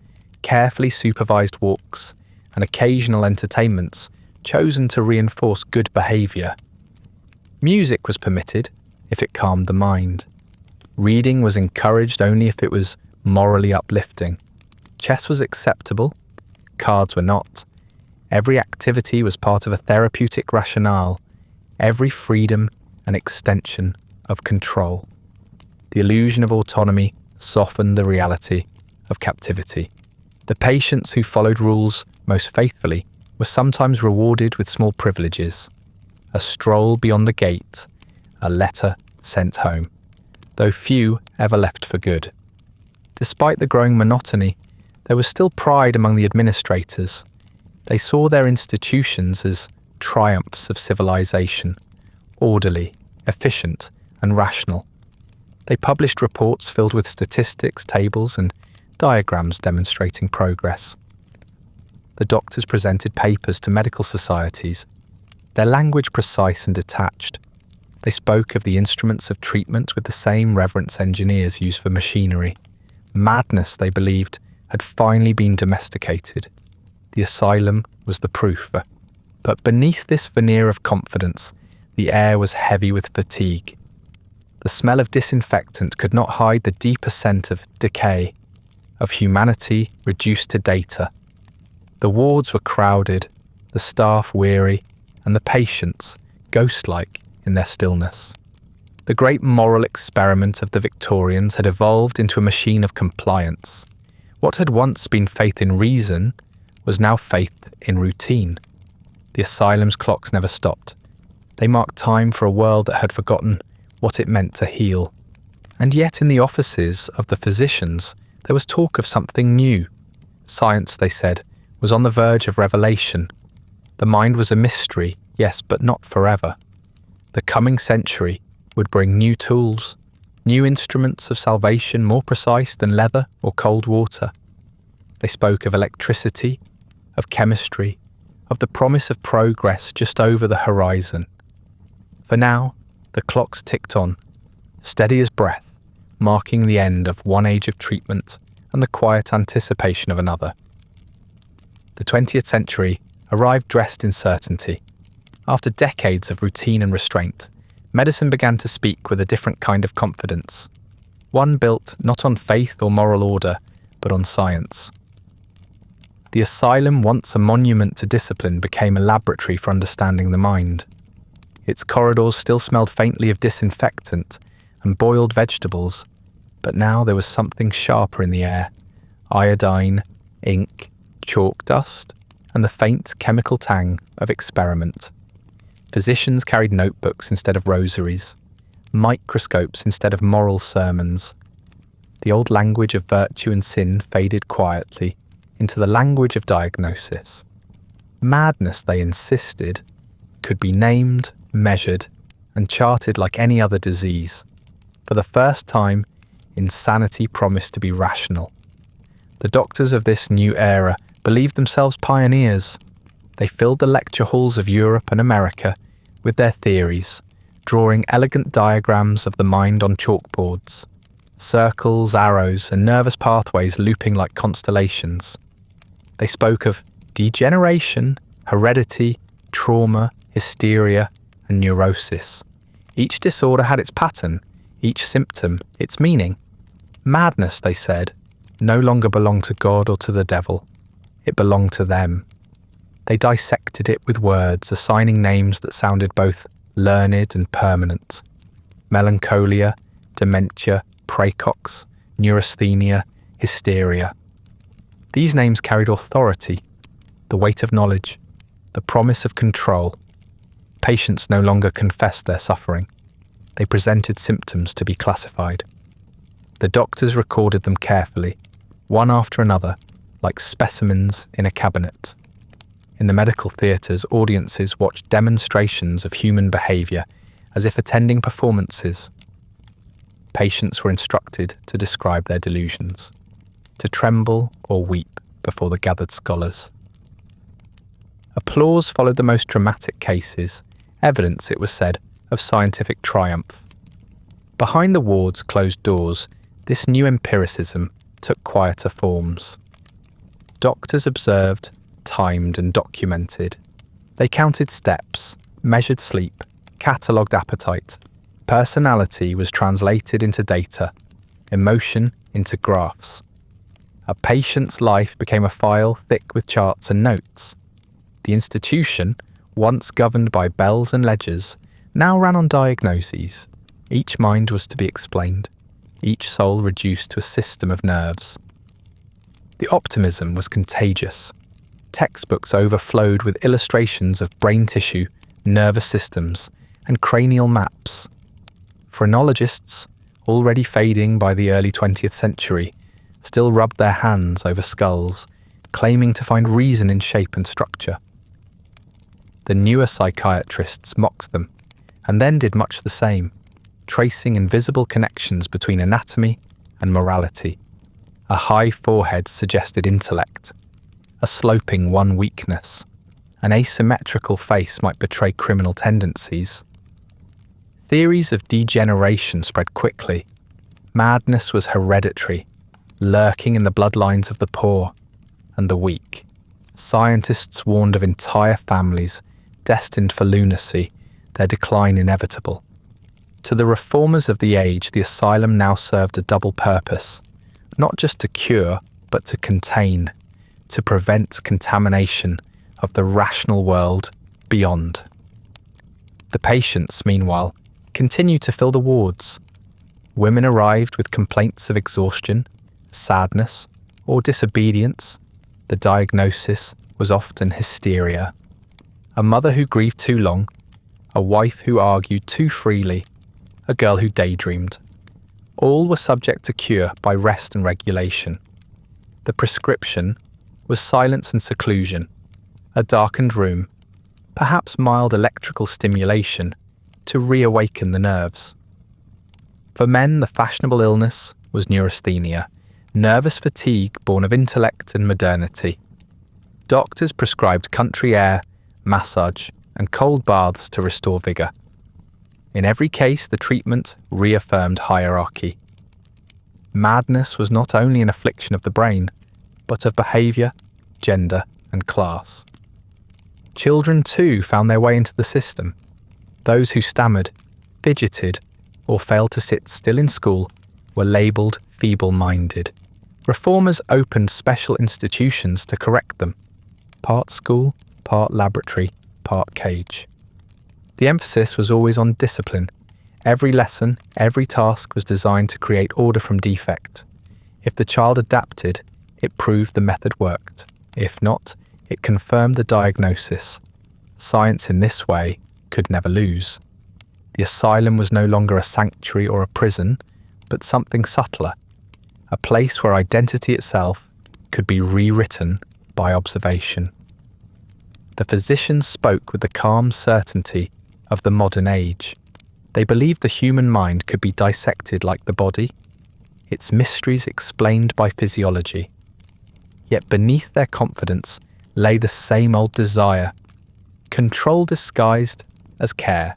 carefully supervised walks, and occasional entertainments chosen to reinforce good behaviour. Music was permitted if it calmed the mind. Reading was encouraged only if it was morally uplifting. Chess was acceptable, cards were not. Every activity was part of a therapeutic rationale, every freedom an extension of control. The illusion of autonomy softened the reality of captivity. The patients who followed rules most faithfully were sometimes rewarded with small privileges: a stroll beyond the gate, a letter sent home, though few ever left for good. Despite the growing monotony, there was still pride among the administrators. They saw their institutions as triumphs of civilization, orderly, efficient, and rational. They published reports filled with statistics, tables, and diagrams demonstrating progress. The doctors presented papers to medical societies, their language precise and detached. They spoke of the instruments of treatment with the same reverence engineers use for machinery. Madness, they believed, had finally been domesticated. The asylum was the proof. But beneath this veneer of confidence, the air was heavy with fatigue. The smell of disinfectant could not hide the deeper scent of decay, of humanity reduced to data. The wards were crowded, the staff weary, and the patients ghost-like in their stillness. The great moral experiment of the Victorians had evolved into a machine of compliance. What had once been faith in reason was now faith in routine. The asylum's clocks never stopped. They marked time for a world that had forgotten what it meant to heal. And yet in the offices of the physicians, there was talk of something new. Science, they said, was on the verge of revelation. The mind was a mystery, yes, but not forever. The coming century would bring new tools, new instruments of salvation more precise than leather or cold water. They spoke of electricity, of chemistry, of the promise of progress just over the horizon. For now, the clocks ticked on, steady as breath, marking the end of one age of treatment and the quiet anticipation of another. The 20th century arrived dressed in certainty. After decades of routine and restraint, medicine began to speak with a different kind of confidence, one built not on faith or moral order, but on science. The asylum, once a monument to discipline, became a laboratory for understanding the mind. Its corridors still smelled faintly of disinfectant and boiled vegetables, but now there was something sharper in the air: iodine, ink, chalk dust, and the faint chemical tang of experiment. Physicians carried notebooks instead of rosaries, microscopes instead of moral sermons. The old language of virtue and sin faded quietly into the language of diagnosis. Madness, they insisted, could be named, measured, and charted like any other disease. For the first time, insanity promised to be rational. The doctors of this new era believed themselves pioneers. They filled the lecture halls of Europe and America with their theories, drawing elegant diagrams of the mind on chalkboards, circles, arrows, and nervous pathways looping like constellations. They spoke of degeneration, heredity, trauma, hysteria, and neurosis. Each disorder had its pattern, each symptom its meaning. Madness, they said, no longer belonged to God or to the devil. It belonged to them. They dissected it with words, assigning names that sounded both learned and permanent: melancholia, dementia, praecox, neurasthenia, hysteria. These names carried authority, the weight of knowledge, the promise of control. Patients no longer confessed their suffering. They presented symptoms to be classified. The doctors recorded them carefully, one after another, like specimens in a cabinet. In the medical theatres, audiences watched demonstrations of human behaviour as if attending performances. Patients were instructed to describe their delusions, to tremble or weep before the gathered scholars. Applause followed the most dramatic cases, evidence, it was said, of scientific triumph. Behind the ward's closed doors, this new empiricism took quieter forms. Doctors observed, timed and documented. They counted steps, measured sleep, catalogued appetite. Personality was translated into data, emotion into graphs. A patient's life became a file thick with charts and notes. The institution, once governed by bells and ledgers, now ran on diagnoses. Each mind was to be explained, each soul reduced to a system of nerves. The optimism was contagious. Textbooks overflowed with illustrations of brain tissue, nervous systems, and cranial maps. Phrenologists, already fading by the early 20th century, still rubbed their hands over skulls, claiming to find reason in shape and structure. The newer psychiatrists mocked them, and then did much the same, tracing invisible connections between anatomy and morality. A high forehead suggested intellect, a sloping one weakness. An asymmetrical face might betray criminal tendencies. Theories of degeneration spread quickly. Madness was hereditary, lurking in the bloodlines of the poor and the weak. Scientists warned of entire families destined for lunacy, their decline inevitable. To the reformers of the age, the asylum now served a double purpose, not just to cure, but to contain, to prevent contamination of the rational world beyond. The patients, meanwhile, continued to fill the wards. Women arrived with complaints of exhaustion, sadness, or disobedience. The diagnosis was often hysteria. A mother who grieved too long, a wife who argued too freely, a girl who daydreamed. All were subject to cure by rest and regulation. The prescription was silence and seclusion, a darkened room, perhaps mild electrical stimulation to reawaken the nerves. For men, the fashionable illness was neurasthenia, nervous fatigue born of intellect and modernity. Doctors prescribed country air, massage, and cold baths to restore vigour. In every case, the treatment reaffirmed hierarchy. Madness was not only an affliction of the brain, but of behaviour, gender, and class. Children too found their way into the system. Those who stammered, fidgeted, or failed to sit still in school were labelled feeble-minded. Reformers opened special institutions to correct them, part school, part laboratory, part cage. The emphasis was always on discipline. Every lesson, every task was designed to create order from defect. If the child adapted, it proved the method worked. If not, it confirmed the diagnosis. Science in this way could never lose. The asylum was no longer a sanctuary or a prison, but something subtler, a place where identity itself could be rewritten by observation. The physicians spoke with the calm certainty of the modern age. They believed the human mind could be dissected like the body, its mysteries explained by physiology. Yet beneath their confidence lay the same old desire, control disguised as care.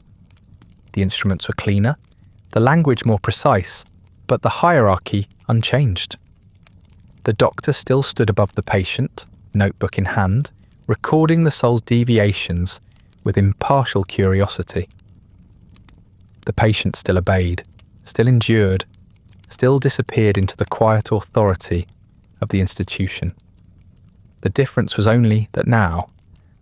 The instruments were cleaner, the language more precise, but the hierarchy unchanged. The doctor still stood above the patient, notebook in hand, recording the soul's deviations with impartial curiosity. The patient still obeyed, still endured, still disappeared into the quiet authority of the institution. The difference was only that now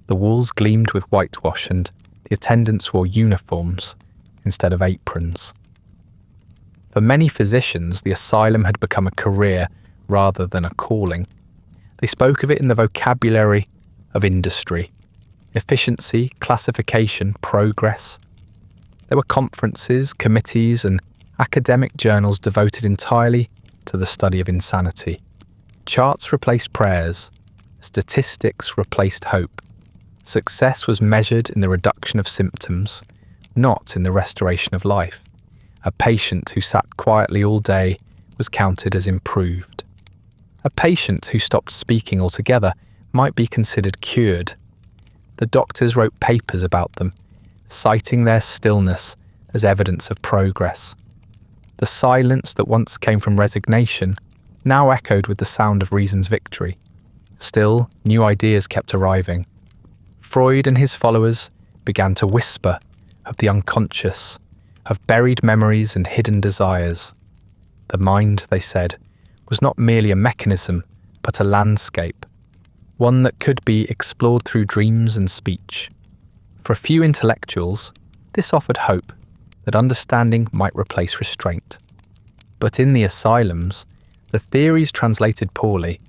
the walls gleamed with whitewash and the attendants wore uniforms instead of aprons. For many physicians, the asylum had become a career rather than a calling. They spoke of it in the vocabulary of industry: efficiency, classification, progress. There were conferences, committees, and academic journals devoted entirely to the study of insanity. Charts replaced prayers. Statistics replaced hope. Success was measured in the reduction of symptoms, not in the restoration of life. A patient who sat quietly all day was counted as improved. A patient who stopped speaking altogether might be considered cured. The doctors wrote papers about them, citing their stillness as evidence of progress. The silence that once came from resignation now echoed with the sound of reason's victory. Still, new ideas kept arriving. Freud and his followers began to whisper of the unconscious, of buried memories and hidden desires. The mind, they said, was not merely a mechanism, but a landscape, one that could be explored through dreams and speech. For a few intellectuals, this offered hope that understanding might replace restraint. But in the asylums, the theories translated poorly.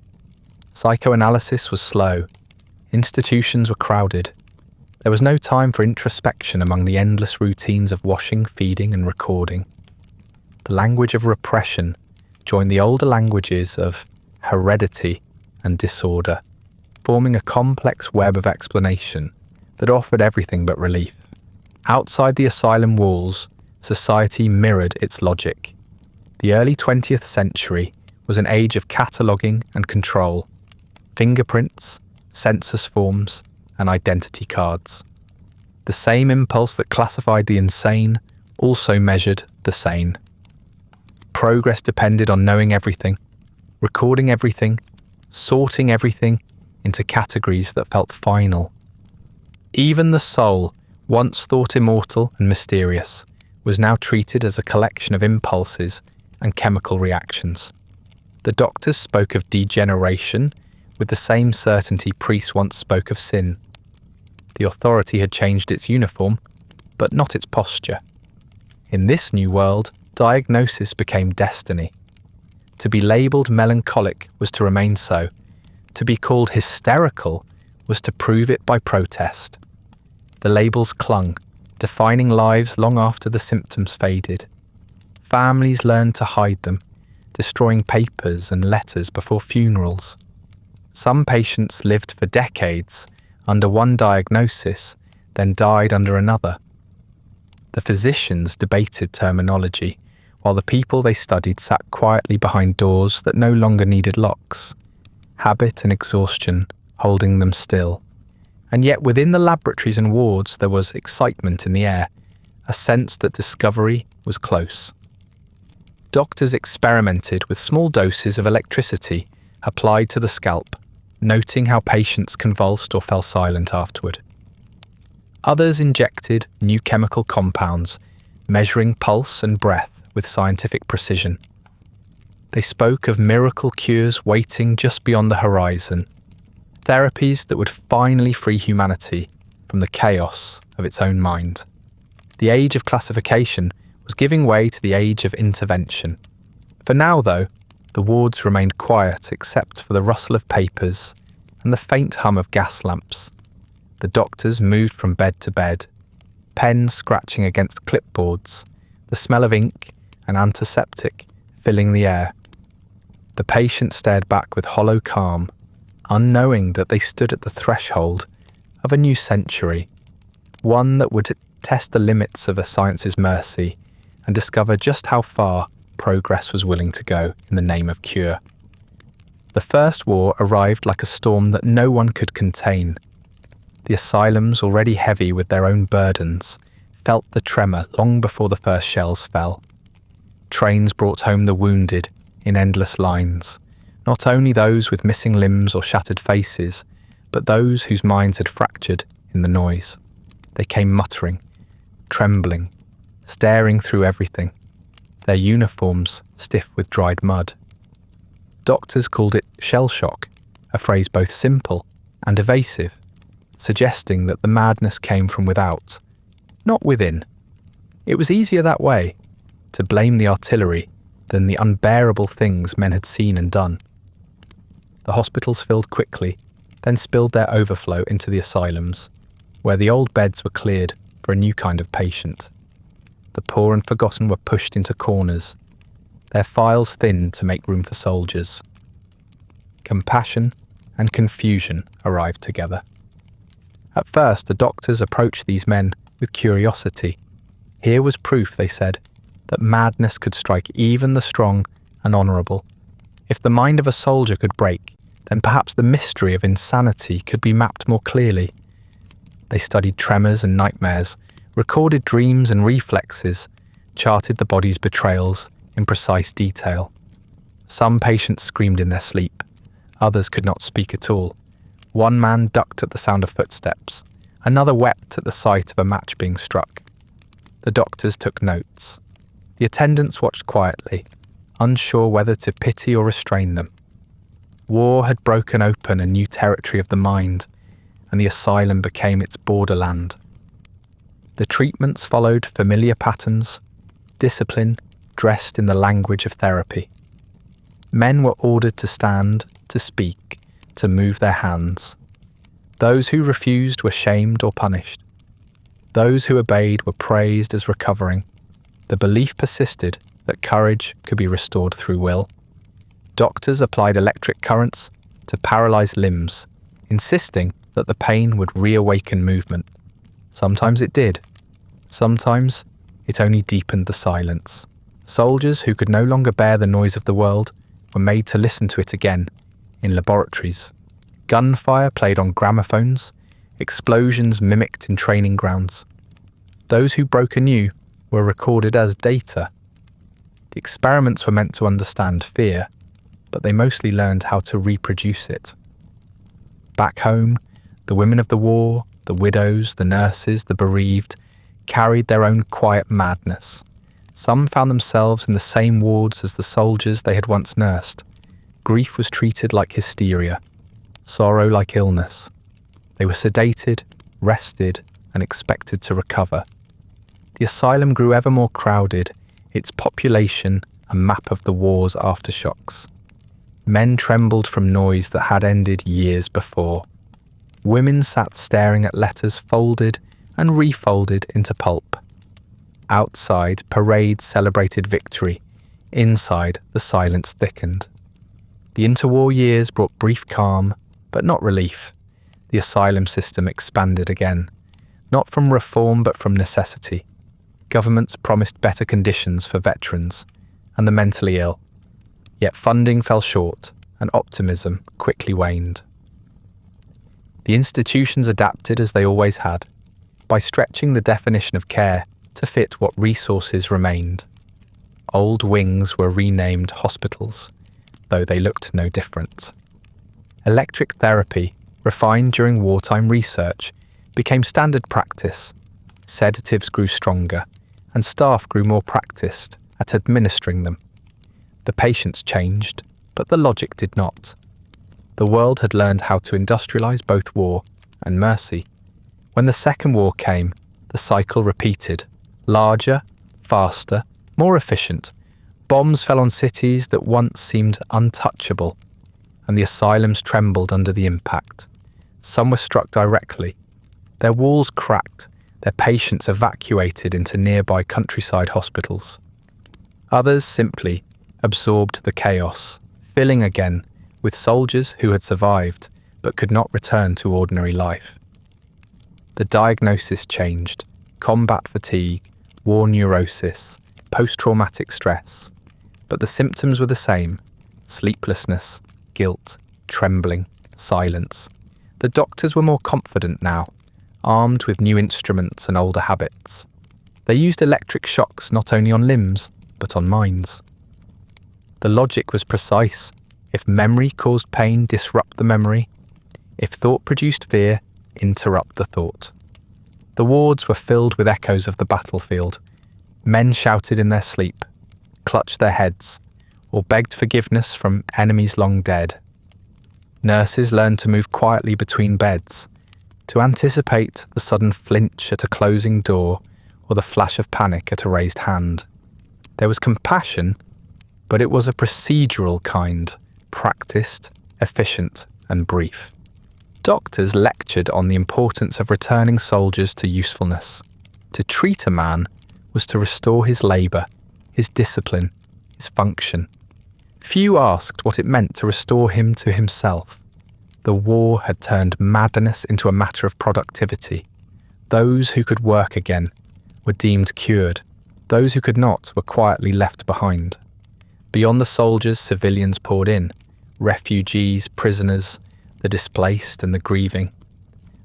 Psychoanalysis was slow. Institutions were crowded. There was no time for introspection among the endless routines of washing, feeding, and recording. The language of repression joined the older languages of heredity and disorder, forming a complex web of explanation that offered everything but relief. Outside the asylum walls, society mirrored its logic. The early 20th century was an age of cataloguing and control, fingerprints, census forms, and identity cards. The same impulse that classified the insane also measured the sane. Progress depended on knowing everything, recording everything, sorting everything into categories that felt final. Even the soul, once thought immortal and mysterious, was now treated as a collection of impulses and chemical reactions. The doctors spoke of degeneration with the same certainty priests once spoke of sin. The authority had changed its uniform, but not its posture. In this new world, diagnosis became destiny. To be labelled melancholic was to remain so. To be called hysterical was to prove it by protest. The labels clung, defining lives long after the symptoms faded. Families learned to hide them, destroying papers and letters before funerals. Some patients lived for decades under one diagnosis, then died under another. The physicians debated terminology, while the people they studied sat quietly behind doors that no longer needed locks, habit and exhaustion holding them still. And yet within the laboratories and wards there was excitement in the air, a sense that discovery was close. Doctors experimented with small doses of electricity applied to the scalp, noting how patients convulsed or fell silent afterward. Others injected new chemical compounds, measuring pulse and breath with scientific precision. They spoke of miracle cures waiting just beyond the horizon, therapies that would finally free humanity from the chaos of its own mind. The age of classification was giving way to the age of intervention. For now, though, the wards remained quiet except for the rustle of papers and the faint hum of gas lamps. The doctors moved from bed to bed, pens scratching against clipboards, the smell of ink and antiseptic filling the air. The patient stared back with hollow calm, unknowing that they stood at the threshold of a new century, one that would test the limits of a science's mercy and discover just how far progress was willing to go in the name of cure. The First War arrived like a storm that no one could contain. The asylums, already heavy with their own burdens, felt the tremor long before the first shells fell. Trains brought home the wounded in endless lines, not only those with missing limbs or shattered faces, but those whose minds had fractured in the noise. They came muttering, trembling, staring through everything, their uniforms stiff with dried mud. Doctors called it shell shock, a phrase both simple and evasive, suggesting that the madness came from without, not within. It was easier that way, to blame the artillery than the unbearable things men had seen and done. The hospitals filled quickly, then spilled their overflow into the asylums, where the old beds were cleared for a new kind of patient. The poor and forgotten were pushed into corners, their files thinned to make room for soldiers. Compassion and confusion arrived together. At first, the doctors approached these men with curiosity. Here was proof, they said, that madness could strike even the strong and honourable. If the mind of a soldier could break, then perhaps the mystery of insanity could be mapped more clearly. They studied tremors and nightmares, recorded dreams and reflexes, charted the body's betrayals in precise detail. Some patients screamed in their sleep, others could not speak at all. One man ducked at the sound of footsteps, another wept at the sight of a match being struck. The doctors took notes. The attendants watched quietly, unsure whether to pity or restrain them. War had broken open a new territory of the mind, and the asylum became its borderland. The treatments followed familiar patterns, discipline dressed in the language of therapy. Men were ordered to stand, to speak, to move their hands. Those who refused were shamed or punished. Those who obeyed were praised as recovering. The belief persisted that courage could be restored through will. Doctors applied electric currents to paralyze limbs, insisting that the pain would reawaken movement. Sometimes it did. Sometimes it only deepened the silence. Soldiers who could no longer bear the noise of the world were made to listen to it again in laboratories. Gunfire played on gramophones, explosions mimicked in training grounds. Those who broke anew were recorded as data. The experiments were meant to understand fear, but they mostly learned how to reproduce it. Back home, the women of the war, the widows, the nurses, the bereaved, carried their own quiet madness. Some found themselves in the same wards as the soldiers they had once nursed. Grief was treated like hysteria, sorrow like illness. They were sedated, rested, and expected to recover. The asylum grew ever more crowded, its population a map of the war's aftershocks. Men trembled from noise that had ended years before. Women sat staring at letters folded and refolded into pulp. Outside, parades celebrated victory. Inside, the silence thickened. The interwar years brought brief calm, but not relief. The asylum system expanded again, not from reform but from necessity. Governments promised better conditions for veterans and the mentally ill. Yet funding fell short and optimism quickly waned. The institutions adapted as they always had, by stretching the definition of care to fit what resources remained. Old wings were renamed hospitals, though they looked no different. Electric therapy, refined during wartime research, became standard practice. Sedatives grew stronger, and staff grew more practiced at administering them. The patients changed, but the logic did not. The world had learned how to industrialize both war and mercy. When the Second War came, the cycle repeated. Larger, faster, more efficient. Bombs fell on cities that once seemed untouchable, and the asylums trembled under the impact. Some were struck directly. Their walls cracked, their patients evacuated into nearby countryside hospitals. Others simply absorbed the chaos, filling again with soldiers who had survived but could not return to ordinary life. The diagnosis changed: combat fatigue, war neurosis, post-traumatic stress. But the symptoms were the same: sleeplessness, guilt, trembling, silence. The doctors were more confident now, armed with new instruments and older habits. They used electric shocks not only on limbs, but on minds. The logic was precise. If memory caused pain, disrupt the memory. If thought produced fear, interrupt the thought. The wards were filled with echoes of the battlefield. Men shouted in their sleep, clutched their heads, or begged forgiveness from enemies long dead. Nurses learned to move quietly between beds, to anticipate the sudden flinch at a closing door or the flash of panic at a raised hand. There was compassion, but it was a procedural kind, practiced, efficient, and brief. Doctors lectured on the importance of returning soldiers to usefulness. To treat a man was to restore his labour, his discipline, his function. Few asked what it meant to restore him to himself. The war had turned madness into a matter of productivity. Those who could work again were deemed cured. Those who could not were quietly left behind. Beyond the soldiers, civilians poured in: refugees, prisoners, the displaced and the grieving.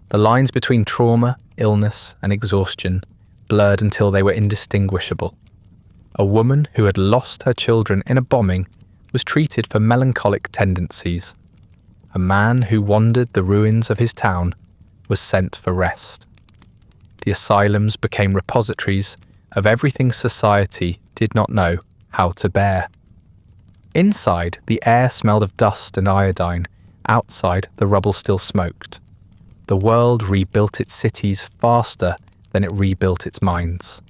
The lines between trauma, illness, and exhaustion blurred until they were indistinguishable. A woman who had lost her children in a bombing was treated for melancholic tendencies. A man who wandered the ruins of his town was sent for rest. The asylums became repositories of everything society did not know how to bear. Inside, the air smelled of dust and iodine. Outside, the rubble still smoked. The world rebuilt its cities faster than it rebuilt its minds.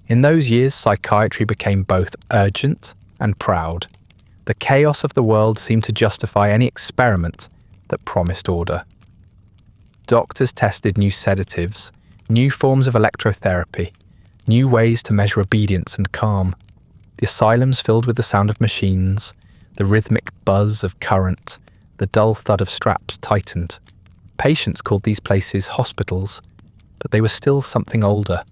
In those years, psychiatry became both urgent and proud. The chaos of the world seemed to justify any experiment that promised order. Doctors tested new sedatives, new forms of electrotherapy, new ways to measure obedience and calm. The asylums filled with the sound of machines, the rhythmic buzz of current, the dull thud of straps tightened. Patients called these places hospitals, but they were still something older,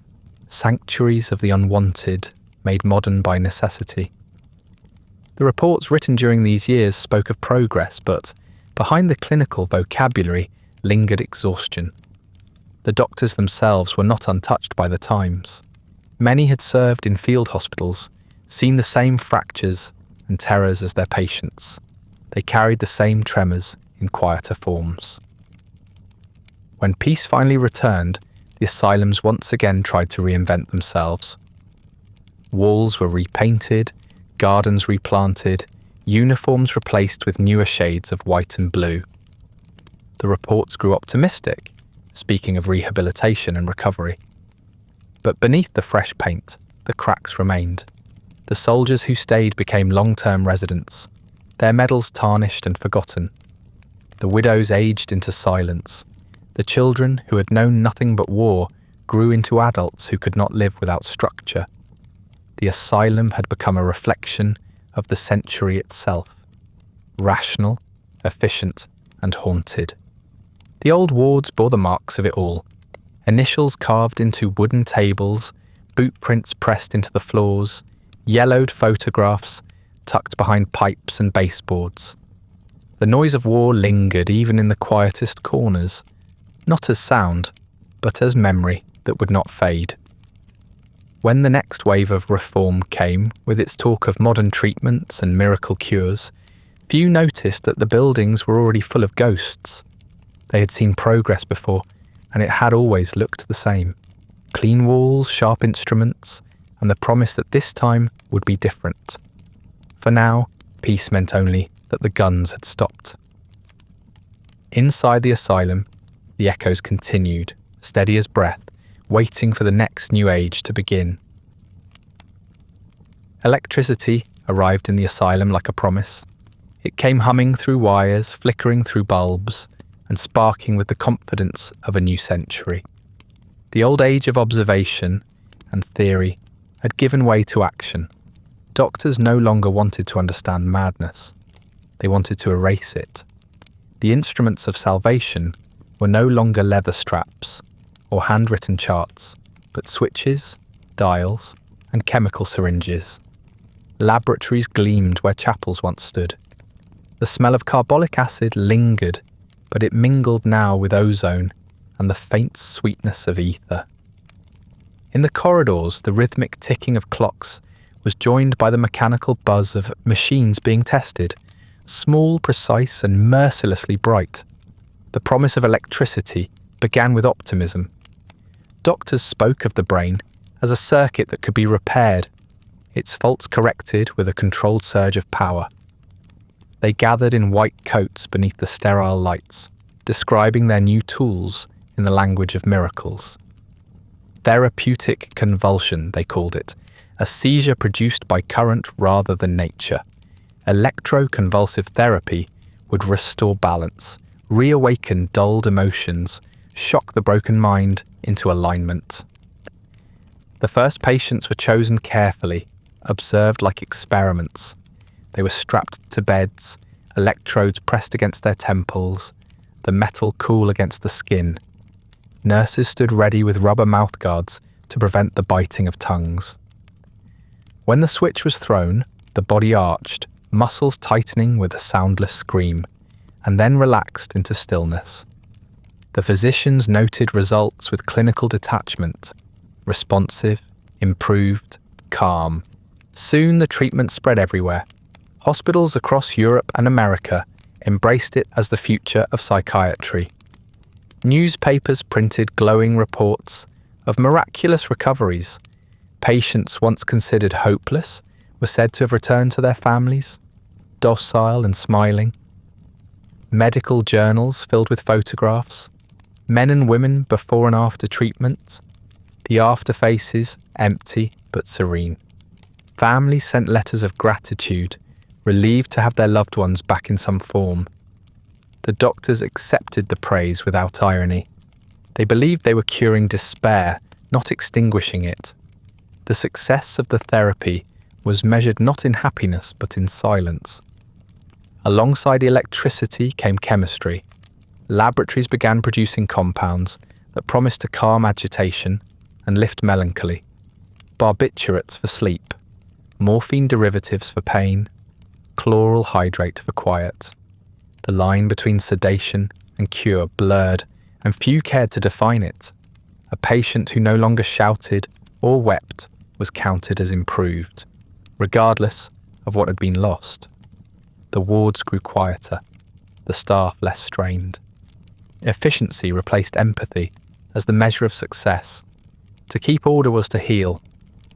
sanctuaries of the unwanted, made modern by necessity. The reports written during these years spoke of progress, but behind the clinical vocabulary lingered exhaustion. The doctors themselves were not untouched by the times. Many had served in field hospitals, seen the same fractures and terrors as their patients. They carried the same tremors in quieter forms. When peace finally returned, the asylums once again tried to reinvent themselves. Walls were repainted, gardens replanted, uniforms replaced with newer shades of white and blue. The reports grew optimistic, speaking of rehabilitation and recovery. But beneath the fresh paint, the cracks remained. The soldiers who stayed became long-term residents, their medals tarnished and forgotten. The widows aged into silence. The children, who had known nothing but war, grew into adults who could not live without structure. The asylum had become a reflection of the century itself, rational, efficient, and haunted. The old wards bore the marks of it all, initials carved into wooden tables, boot prints pressed into the floors, yellowed photographs tucked behind pipes and baseboards. The noise of war lingered even in the quietest corners, not as sound, but as memory that would not fade. When the next wave of reform came, with its talk of modern treatments and miracle cures, few noticed that the buildings were already full of ghosts. They had seen progress before, and it had always looked the same. Clean walls, sharp instruments, and the promise that this time would be different. For now, peace meant only that the guns had stopped. Inside the asylum, the echoes continued, steady as breath, waiting for the next new age to begin. Electricity arrived in the asylum like a promise. It came humming through wires, flickering through bulbs, and sparking with the confidence of a new century. The old age of observation and theory had given way to action. Doctors no longer wanted to understand madness. They wanted to erase it. The instruments of salvation were no longer leather straps or handwritten charts, but switches, dials, and chemical syringes. Laboratories gleamed where chapels once stood. The smell of carbolic acid lingered, but it mingled now with ozone and the faint sweetness of ether. In the corridors, the rhythmic ticking of clocks was joined by the mechanical buzz of machines being tested, small, precise, and mercilessly bright. The promise of electricity began with optimism. Doctors spoke of the brain as a circuit that could be repaired, its faults corrected with a controlled surge of power. They gathered in white coats beneath the sterile lights, describing their new tools in the language of miracles. Therapeutic convulsion, they called it, a seizure produced by current rather than nature. Electroconvulsive therapy would restore balance, reawaken dulled emotions, shock the broken mind into alignment. The first patients were chosen carefully, observed like experiments. They were strapped to beds, electrodes pressed against their temples, the metal cool against the skin. Nurses stood ready with rubber mouthguards to prevent the biting of tongues. When the switch was thrown, the body arched, muscles tightening with a soundless scream, and then relaxed into stillness. The physicians noted results with clinical detachment, responsive, improved, calm. Soon the treatment spread everywhere. Hospitals across Europe and America embraced it as the future of psychiatry. Newspapers printed glowing reports of miraculous recoveries. Patients once considered hopeless were said to have returned to their families, docile and smiling. Medical journals filled with photographs, men and women before and after treatment, the afterfaces empty but serene. Families sent letters of gratitude, relieved to have their loved ones back in some form. The doctors accepted the praise without irony. They believed they were curing despair, not extinguishing it. The success of the therapy was measured not in happiness but in silence. Alongside electricity came chemistry. Laboratories began producing compounds that promised to calm agitation and lift melancholy. Barbiturates for sleep, morphine derivatives for pain, chloral hydrate for quiet. The line between sedation and cure blurred, and few cared to define it. A patient who no longer shouted or wept was counted as improved, regardless of what had been lost. The wards grew quieter, the staff less strained. Efficiency replaced empathy as the measure of success. To keep order was to heal.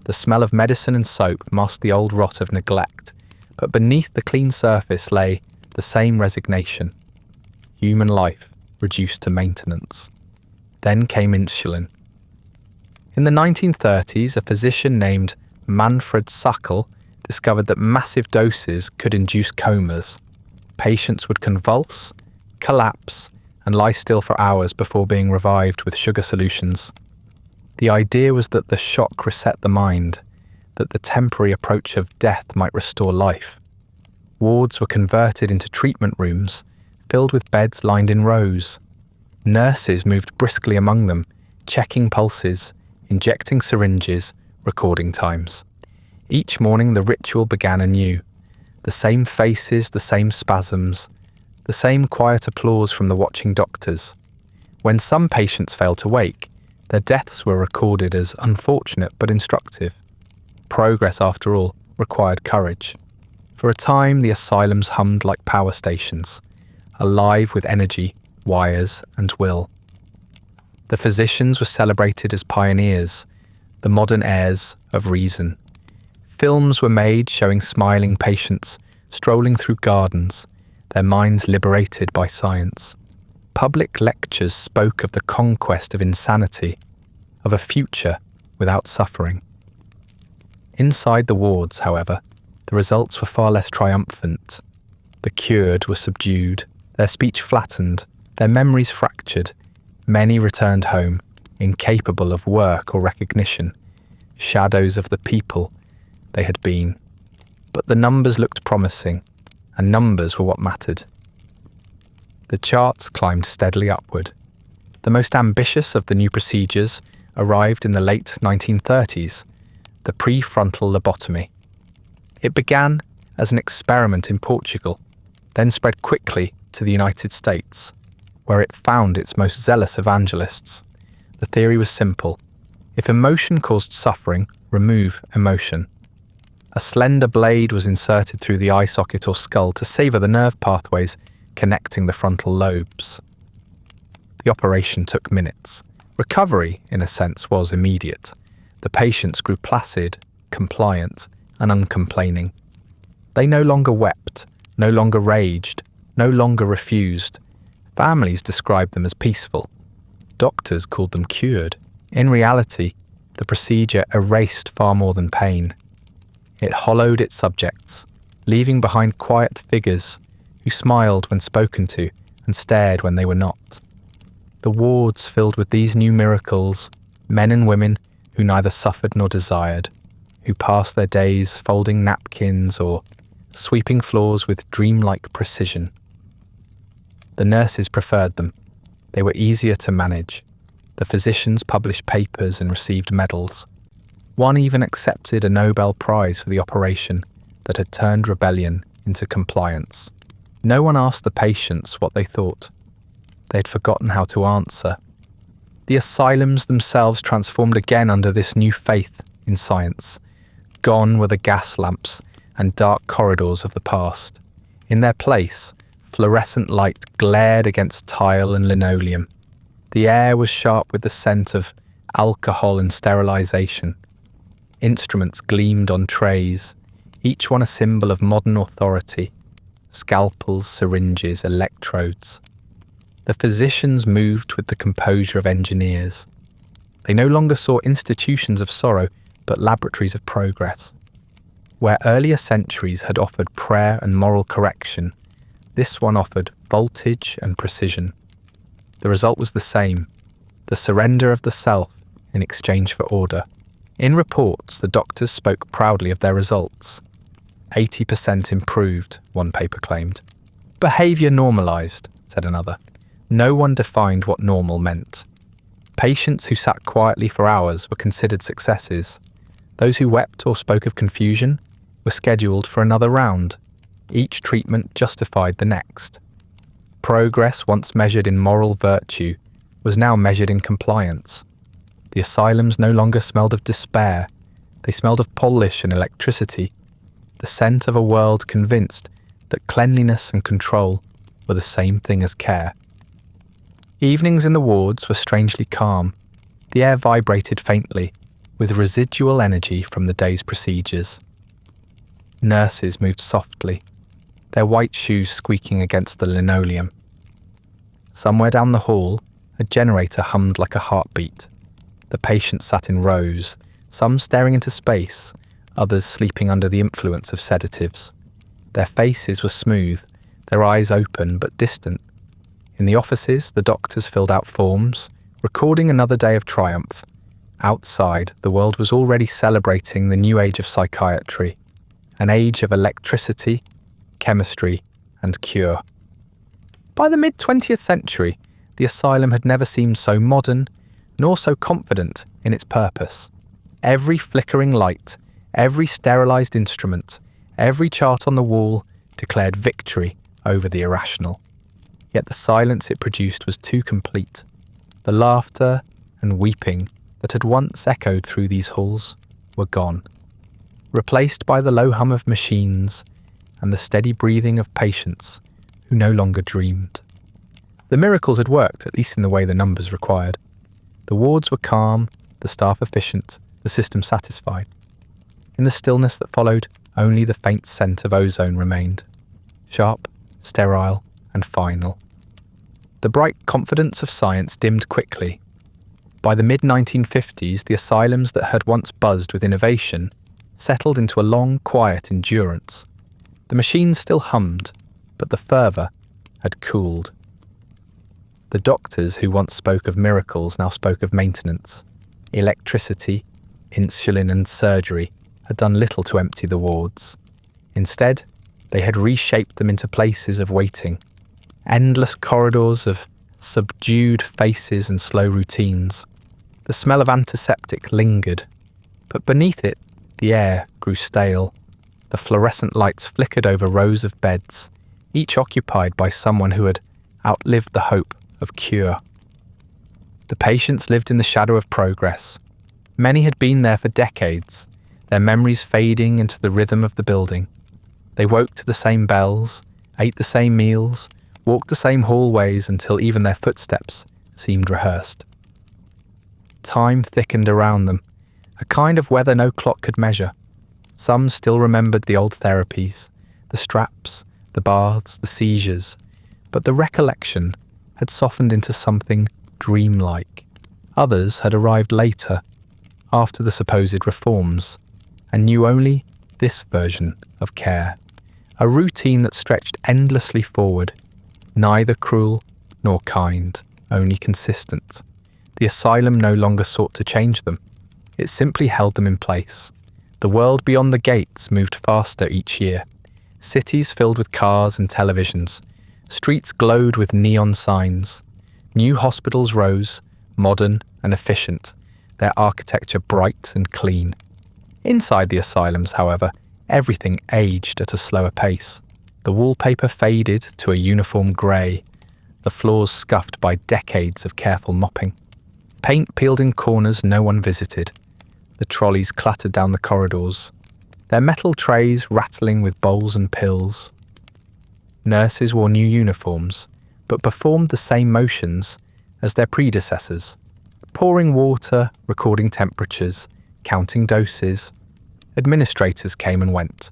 The smell of medicine and soap masked the old rot of neglect, but beneath the clean surface lay the same resignation. Human life reduced to maintenance. Then came insulin. In the 1930s, a physician named Manfred Sackel discovered that massive doses could induce comas. Patients would convulse, collapse, and lie still for hours before being revived with sugar solutions. The idea was that the shock reset the mind, that the temporary approach of death might restore life. Wards were converted into treatment rooms, filled with beds lined in rows. Nurses moved briskly among them, checking pulses, injecting syringes, recording times. Each morning the ritual began anew. The same faces, the same spasms, the same quiet applause from the watching doctors. When some patients failed to wake, their deaths were recorded as unfortunate but instructive. Progress, after all, required courage. For a time, the asylums hummed like power stations, alive with energy, wires, and will. The physicians were celebrated as pioneers, the modern heirs of reason. Films were made showing smiling patients strolling through gardens, their minds liberated by science. Public lectures spoke of the conquest of insanity, of a future without suffering. Inside the wards, however, the results were far less triumphant. The cured were subdued, their speech flattened, their memories fractured. Many returned home, incapable of work or recognition, shadows of the people they had been. But the numbers looked promising, and numbers were what mattered. The charts climbed steadily upward. The most ambitious of the new procedures arrived in the late 1930s, the prefrontal lobotomy. It began as an experiment in Portugal, then spread quickly to the United States, where it found its most zealous evangelists. The theory was simple. If emotion caused suffering, remove emotion. A slender blade was inserted through the eye socket or skull to sever the nerve pathways connecting the frontal lobes. The operation took minutes. Recovery, in a sense, was immediate. The patients grew placid, compliant, and uncomplaining. They no longer wept, no longer raged, no longer refused. Families described them as peaceful. Doctors called them cured. In reality, the procedure erased far more than pain. It hollowed its subjects, leaving behind quiet figures who smiled when spoken to and stared when they were not. The wards filled with these new miracles, men and women who neither suffered nor desired, who passed their days folding napkins or sweeping floors with dreamlike precision. The nurses preferred them. They were easier to manage. The physicians published papers and received medals. One even accepted a Nobel Prize for the operation that had turned rebellion into compliance. No one asked the patients what they thought. They had forgotten how to answer. The asylums themselves transformed again under this new faith in science. Gone were the gas lamps and dark corridors of the past. In their place, fluorescent light glared against tile and linoleum. The air was sharp with the scent of alcohol and sterilization. Instruments gleamed on trays, each one a symbol of modern authority. Scalpels, syringes, electrodes. The physicians moved with the composure of engineers. They no longer saw institutions of sorrow, but laboratories of progress. Where earlier centuries had offered prayer and moral correction, this one offered voltage and precision. The result was the same, the surrender of the self in exchange for order. In reports, the doctors spoke proudly of their results. 80% improved, one paper claimed. Behaviour normalised, said another. No one defined what normal meant. Patients who sat quietly for hours were considered successes. Those who wept or spoke of confusion were scheduled for another round. Each treatment justified the next. Progress, once measured in moral virtue, was now measured in compliance. The asylums no longer smelled of despair. They smelled of polish and electricity, the scent of a world convinced that cleanliness and control were the same thing as care. Evenings in the wards were strangely calm. The air vibrated faintly, with residual energy from the day's procedures. Nurses moved softly, their white shoes squeaking against the linoleum. Somewhere down the hall, a generator hummed like a heartbeat. The patients sat in rows, some staring into space, others sleeping under the influence of sedatives. Their faces were smooth, their eyes open but distant. In the offices, the doctors filled out forms, recording another day of triumph. Outside, the world was already celebrating the new age of psychiatry, an age of electricity, chemistry, and cure. By the mid-20th century, the asylum had never seemed so modern, nor so confident in its purpose. Every flickering light, every sterilised instrument, every chart on the wall declared victory over the irrational. Yet the silence it produced was too complete. The laughter and weeping that had once echoed through these halls were gone, replaced by the low hum of machines and the steady breathing of patients who no longer dreamed. The miracles had worked, at least in the way the numbers required. The wards were calm, the staff efficient, the system satisfied. In the stillness that followed, only the faint scent of ozone remained, sharp, sterile, and final. The bright confidence of science dimmed quickly. By the mid-1950s, the asylums that had once buzzed with innovation settled into a long, quiet endurance. The machines still hummed, but the fervour had cooled. The doctors who once spoke of miracles now spoke of maintenance. Electricity, insulin and surgery had done little to empty the wards. Instead, they had reshaped them into places of waiting, endless corridors of subdued faces and slow routines. The smell of antiseptic lingered, but beneath it, the air grew stale. The fluorescent lights flickered over rows of beds, each occupied by someone who had outlived the hope of cure. The patients lived in the shadow of progress. Many had been there for decades, their memories fading into the rhythm of the building. They woke to the same bells, ate the same meals, walked the same hallways until even their footsteps seemed rehearsed. Time thickened around them, a kind of weather no clock could measure. Some still remembered the old therapies, the straps, the baths, the seizures, but the recollection had softened into something dreamlike. Others had arrived later, after the supposed reforms, and knew only this version of care, a routine that stretched endlessly forward, neither cruel nor kind, only consistent. The asylum no longer sought to change them. It simply held them in place. The world beyond the gates moved faster each year. Cities filled with cars and televisions. Streets glowed with neon signs. New hospitals rose, modern and efficient, their architecture bright and clean. Inside the asylums, however, everything aged at a slower pace. The wallpaper faded to a uniform grey, the floors scuffed by decades of careful mopping. Paint peeled in corners no one visited. The trolleys clattered down the corridors, their metal trays rattling with bowls and pills. Nurses wore new uniforms, but performed the same motions as their predecessors, pouring water, recording temperatures, counting doses. Administrators came and went,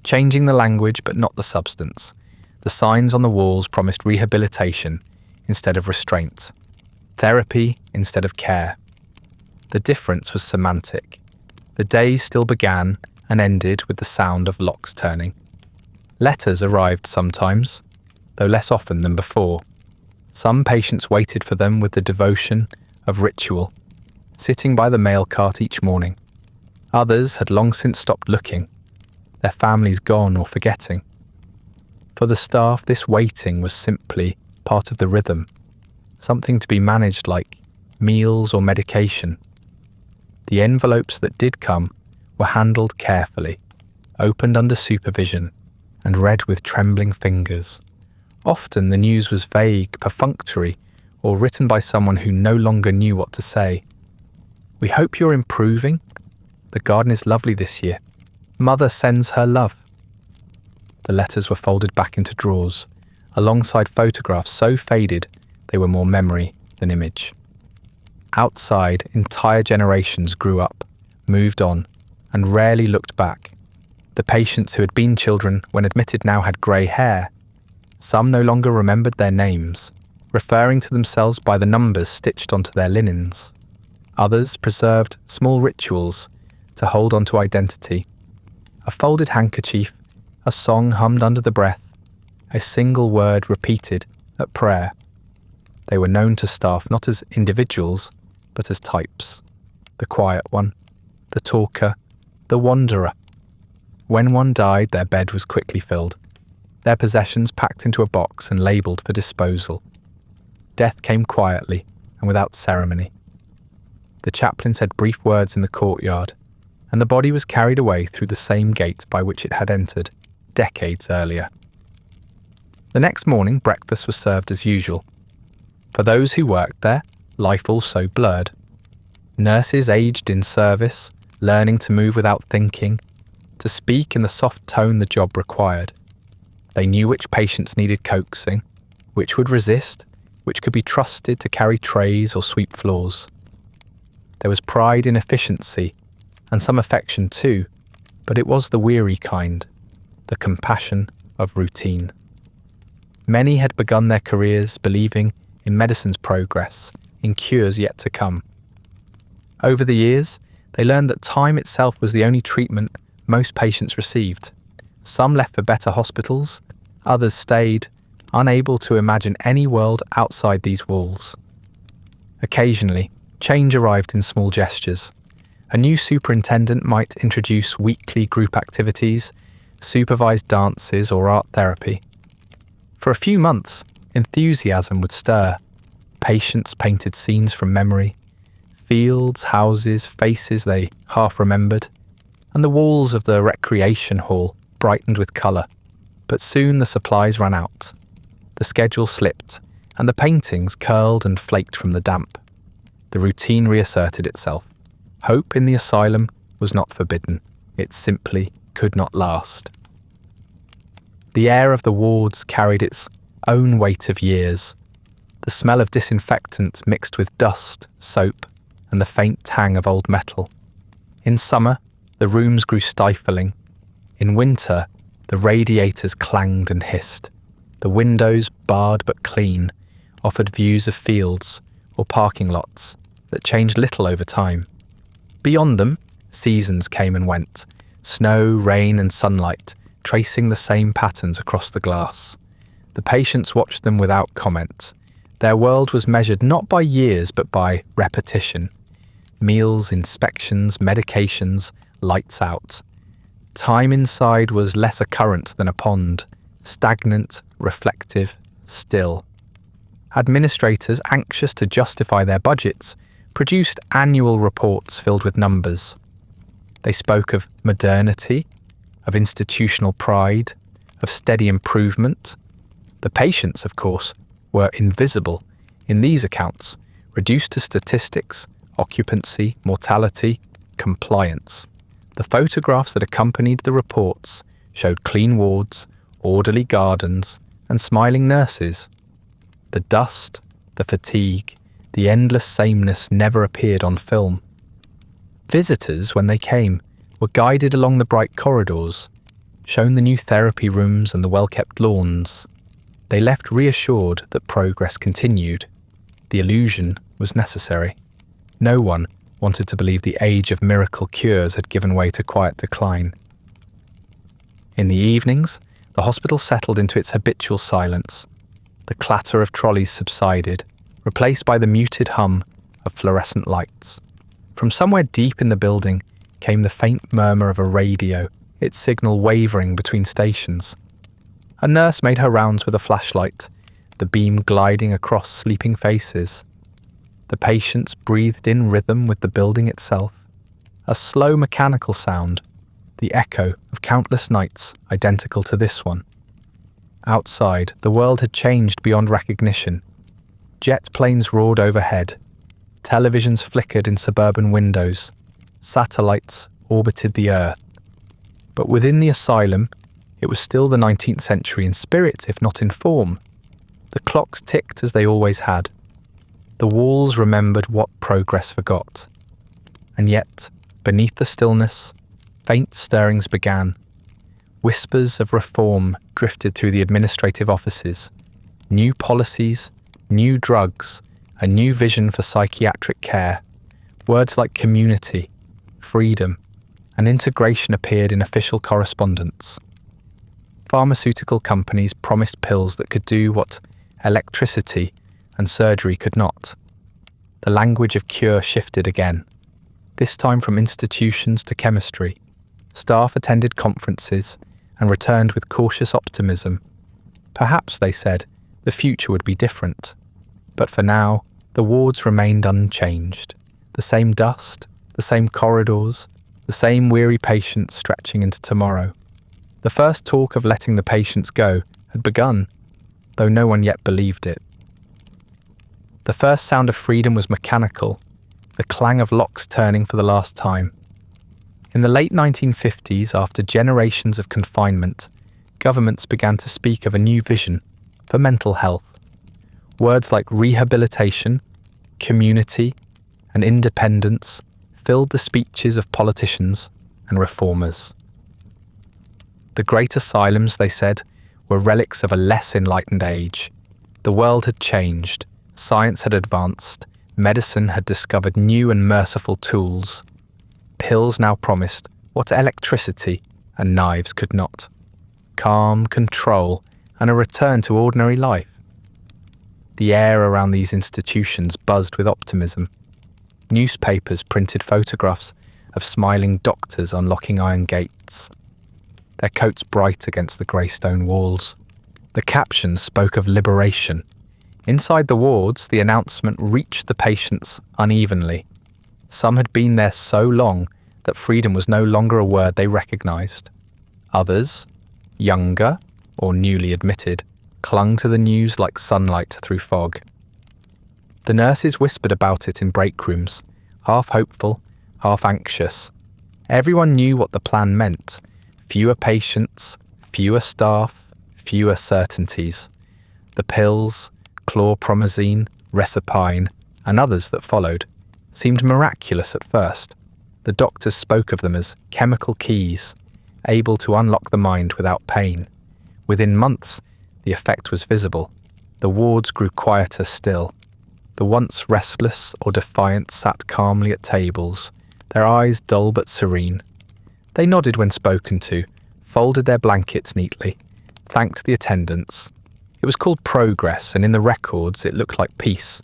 changing the language but not the substance. The signs on the walls promised rehabilitation instead of restraint, therapy instead of care. The difference was semantic. The days still began and ended with the sound of locks turning. Letters arrived sometimes, though less often than before. Some patients waited for them with the devotion of ritual, sitting by the mail cart each morning. Others had long since stopped looking, their families gone or forgetting. For the staff, this waiting was simply part of the rhythm, something to be managed like meals or medication. The envelopes that did come were handled carefully, opened under supervision, and read with trembling fingers. Often the news was vague, perfunctory, or written by someone who no longer knew what to say. "We hope you're improving. The garden is lovely this year. Mother sends her love." The letters were folded back into drawers, alongside photographs so faded they were more memory than image. Outside, entire generations grew up, moved on, and rarely looked back. The patients who had been children when admitted now had grey hair. Some no longer remembered their names, referring to themselves by the numbers stitched onto their linens. Others preserved small rituals to hold on to identity. A folded handkerchief, a song hummed under the breath, a single word repeated at prayer. They were known to staff not as individuals, but as types. The quiet one, the talker, the wanderer. When one died, their bed was quickly filled, their possessions packed into a box and labelled for disposal. Death came quietly and without ceremony. The chaplain said brief words in the courtyard, and the body was carried away through the same gate by which it had entered decades earlier. The next morning, breakfast was served as usual. For those who worked there, life also blurred. Nurses aged in service, learning to move without thinking, to speak in the soft tone the job required. They knew which patients needed coaxing, which would resist, which could be trusted to carry trays or sweep floors. There was pride in efficiency, and some affection too, but it was the weary kind, the compassion of routine. Many had begun their careers believing in medicine's progress, in cures yet to come. Over the years, they learned that time itself was the only treatment most patients received. Some left for better hospitals, others stayed, unable to imagine any world outside these walls. Occasionally, change arrived in small gestures. A new superintendent might introduce weekly group activities, supervised dances or art therapy. For a few months, enthusiasm would stir. Patients painted scenes from memory, fields, houses, faces they half remembered, and the walls of the recreation hall brightened with colour. But soon the supplies ran out. The schedule slipped, and the paintings curled and flaked from the damp. The routine reasserted itself. Hope in the asylum was not forbidden. It simply could not last. The air of the wards carried its own weight of years. The smell of disinfectant mixed with dust, soap, and the faint tang of old metal. In summer, the rooms grew stifling. In winter, the radiators clanged and hissed. The windows, barred but clean, offered views of fields or parking lots that changed little over time. Beyond them, seasons came and went, snow, rain and sunlight tracing the same patterns across the glass. The patients watched them without comment. Their world was measured not by years but by repetition. Meals, inspections, medications, lights out. Time inside was less a current than a pond, stagnant, reflective, still. Administrators, anxious to justify their budgets, produced annual reports filled with numbers. They spoke of modernity, of institutional pride, of steady improvement. The patients, of course, were invisible in these accounts, reduced to statistics, occupancy, mortality, compliance. The photographs that accompanied the reports showed clean wards, orderly gardens, and smiling nurses. The dust, the fatigue, the endless sameness never appeared on film. Visitors, when they came, were guided along the bright corridors, shown the new therapy rooms and the well-kept lawns. They left reassured that progress continued. The illusion was necessary. No one wanted to believe the age of miracle cures had given way to quiet decline. In the evenings, the hospital settled into its habitual silence. The clatter of trolleys subsided, replaced by the muted hum of fluorescent lights. From somewhere deep in the building came the faint murmur of a radio, its signal wavering between stations. A nurse made her rounds with a flashlight, the beam gliding across sleeping faces. The patients breathed in rhythm with the building itself, a slow mechanical sound, the echo of countless nights identical to this one. Outside, the world had changed beyond recognition. Jet planes roared overhead. Televisions flickered in suburban windows. Satellites orbited the earth. But within the asylum, it was still the 19th century in spirit, if not in form. The clocks ticked as they always had. The walls remembered what progress forgot. And yet, beneath the stillness, faint stirrings began. Whispers of reform drifted through the administrative offices. New policies, new drugs, a new vision for psychiatric care. Words like community, freedom, and integration appeared in official correspondence. Pharmaceutical companies promised pills that could do what electricity and surgery could not. The language of cure shifted again, this time from institutions to chemistry. Staff attended conferences and returned with cautious optimism. Perhaps, they said, the future would be different. But for now, the wards remained unchanged. The same dust, the same corridors, the same weary patients stretching into tomorrow. The first talk of letting the patients go had begun, though no one yet believed it. The first sound of freedom was mechanical, the clang of locks turning for the last time. In the late 1950s, after generations of confinement, governments began to speak of a new vision for mental health. Words like rehabilitation, community, and independence filled the speeches of politicians and reformers. The great asylums, they said, were relics of a less enlightened age. The world had changed, science had advanced, medicine had discovered new and merciful tools. Pills now promised what electricity and knives could not. Calm, control, and a return to ordinary life. The air around these institutions buzzed with optimism. Newspapers printed photographs of smiling doctors unlocking iron gates, their coats bright against the grey stone walls. The captions spoke of liberation. Inside the wards, the announcement reached the patients unevenly. Some had been there so long that freedom was no longer a word they recognised. Others, younger or newly admitted, clung to the news like sunlight through fog. The nurses whispered about it in break rooms, half hopeful, half anxious. Everyone knew what the plan meant. Fewer patients, fewer staff, fewer certainties. The pills, chlorpromazine, Resipine, and others that followed, seemed miraculous at first. The doctors spoke of them as chemical keys, able to unlock the mind without pain. Within months, the effect was visible. The wards grew quieter still. The once restless or defiant sat calmly at tables, their eyes dull but serene. They nodded when spoken to, folded their blankets neatly, thanked the attendants. It was called progress, and in the records it looked like peace.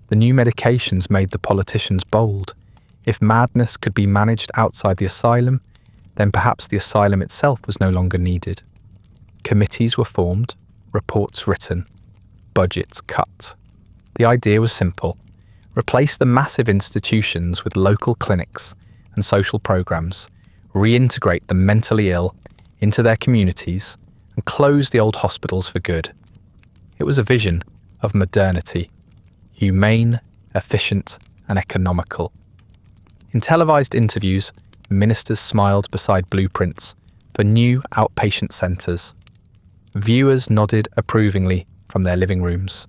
The new medications made the politicians bold. If madness could be managed outside the asylum, then perhaps the asylum itself was no longer needed. Committees were formed, reports written, budgets cut. The idea was simple: replace the massive institutions with local clinics and social programs, reintegrate the mentally ill into their communities, and close the old hospitals for good. It was a vision of modernity, humane, efficient, and economical. In televised interviews, ministers smiled beside blueprints for new outpatient centres. Viewers nodded approvingly from their living rooms.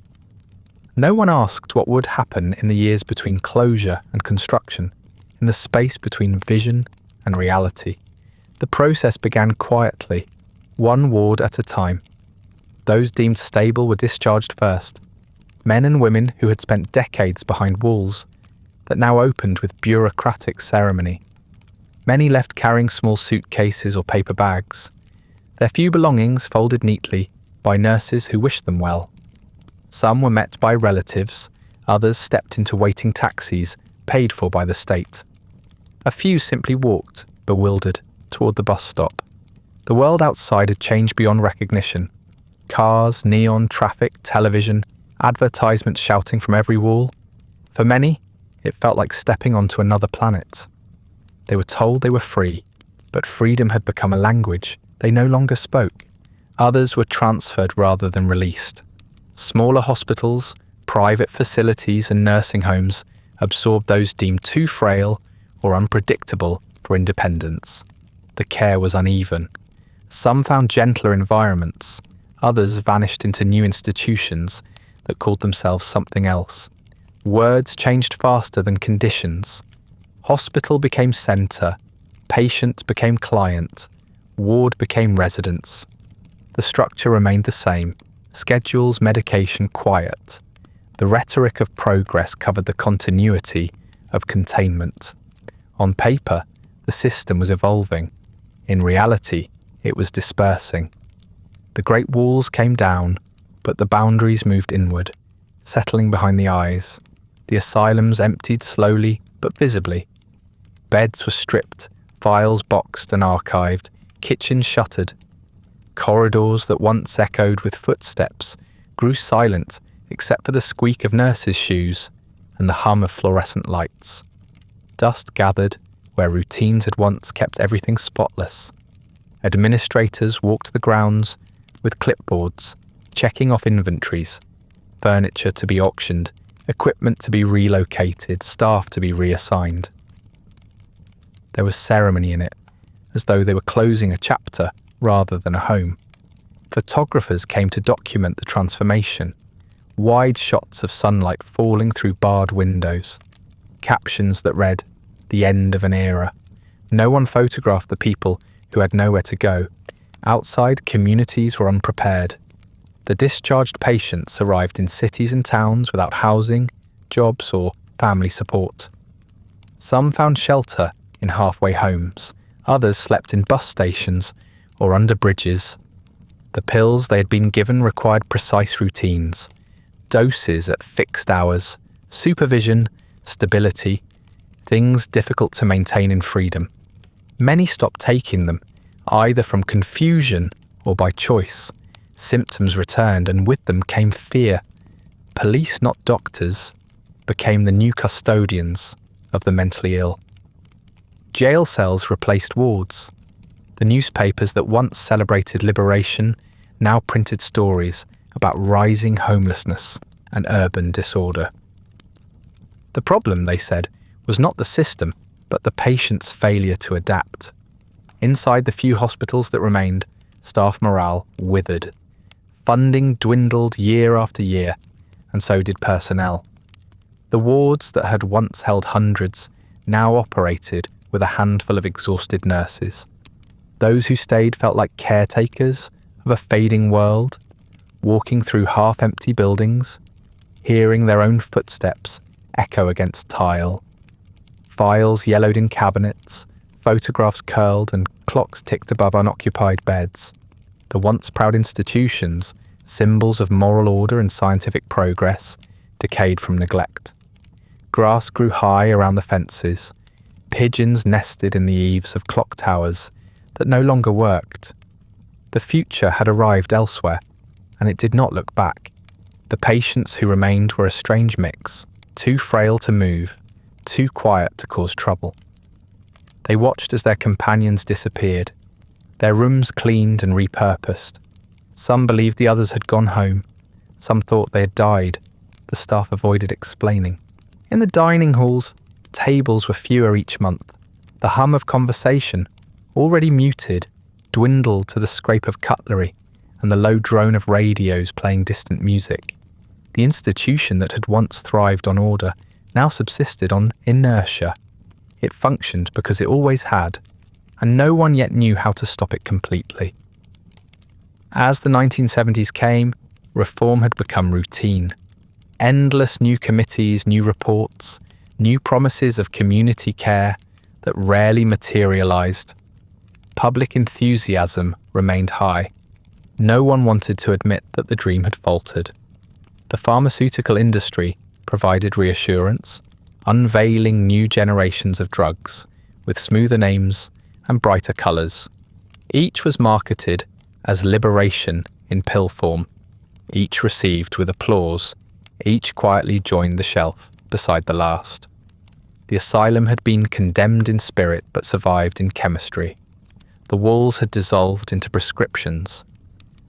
No one asked what would happen in the years between closure and construction. in the space between vision and reality. The process began quietly, one ward at a time. Those deemed stable were discharged first, men and women who had spent decades behind walls that now opened with bureaucratic ceremony. Many left carrying small suitcases or paper bags, their few belongings folded neatly by nurses who wished them well. Some were met by relatives, others stepped into waiting taxis paid for by the state. A few simply walked, bewildered, toward the bus stop. The world outside had changed beyond recognition. Cars, neon, traffic, television, advertisements shouting from every wall. For many, it felt like stepping onto another planet. They were told they were free, but freedom had become a language they no longer spoke. Others were transferred rather than released. Smaller hospitals, private facilities and nursing homes absorbed those deemed too frail or unpredictable for independence. The care was uneven. Some found gentler environments, others vanished into new institutions that called themselves something else. Words changed faster than conditions. Hospital became centre, patient became client, ward became residence. The structure remained the same, schedules, medication, quiet. The rhetoric of progress covered the continuity of containment. On paper, the system was evolving. In reality, it was dispersing. The great walls came down, but the boundaries moved inward, settling behind the eyes. The asylums emptied slowly but visibly. Beds were stripped, files boxed and archived, kitchens shuttered. Corridors that once echoed with footsteps grew silent except for the squeak of nurses' shoes and the hum of fluorescent lights. Dust gathered where routines had once kept everything spotless. Administrators walked the grounds with clipboards, checking off inventories, furniture to be auctioned, equipment to be relocated, staff to be reassigned. There was ceremony in it, as though they were closing a chapter rather than a home. Photographers came to document the transformation, wide shots of sunlight falling through barred windows, captions that read, "The end of an era." No one photographed the people who had nowhere to go. Outside, communities were unprepared. The discharged patients arrived in cities and towns without housing, jobs, or family support. Some found shelter in halfway homes, others slept in bus stations or under bridges. The pills they had been given required precise routines, doses at fixed hours, supervision, stability, things difficult to maintain in freedom. Many stopped taking them, either from confusion or by choice. Symptoms returned, and with them came fear. Police, not doctors, became the new custodians of the mentally ill. Jail cells replaced wards. The newspapers that once celebrated liberation now printed stories about rising homelessness and urban disorder. The problem, they said, was not the system, but the patient's failure to adapt. Inside the few hospitals that remained, staff morale withered. Funding dwindled year after year, and so did personnel. The wards that had once held hundreds now operated with a handful of exhausted nurses. Those who stayed felt like caretakers of a fading world, walking through half-empty buildings, hearing their own footsteps echo against tile. Files yellowed in cabinets, photographs curled, and clocks ticked above unoccupied beds. The once proud institutions, symbols of moral order and scientific progress, decayed from neglect. Grass grew high around the fences. Pigeons nested in the eaves of clock towers that no longer worked. The future had arrived elsewhere, and it did not look back. The patients who remained were a strange mix, too frail to move, too quiet to cause trouble. They watched as their companions disappeared, their rooms cleaned and repurposed. Some believed the others had gone home. Some thought they had died. The staff avoided explaining. In the dining halls, tables were fewer each month. The hum of conversation, already muted, dwindled to the scrape of cutlery and the low drone of radios playing distant music. The institution that had once thrived on order now subsisted on inertia. It functioned because it always had, and no one yet knew how to stop it completely. As the 1970s came, reform had become routine. Endless new committees, new reports, new promises of community care that rarely materialised. Public enthusiasm remained high. No one wanted to admit that the dream had faltered. The pharmaceutical industry provided reassurance, unveiling new generations of drugs with smoother names and brighter colours. Each was marketed as liberation in pill form. Each received with applause. Each quietly joined the shelf beside the last. The asylum had been condemned in spirit but survived in chemistry. The walls had dissolved into prescriptions.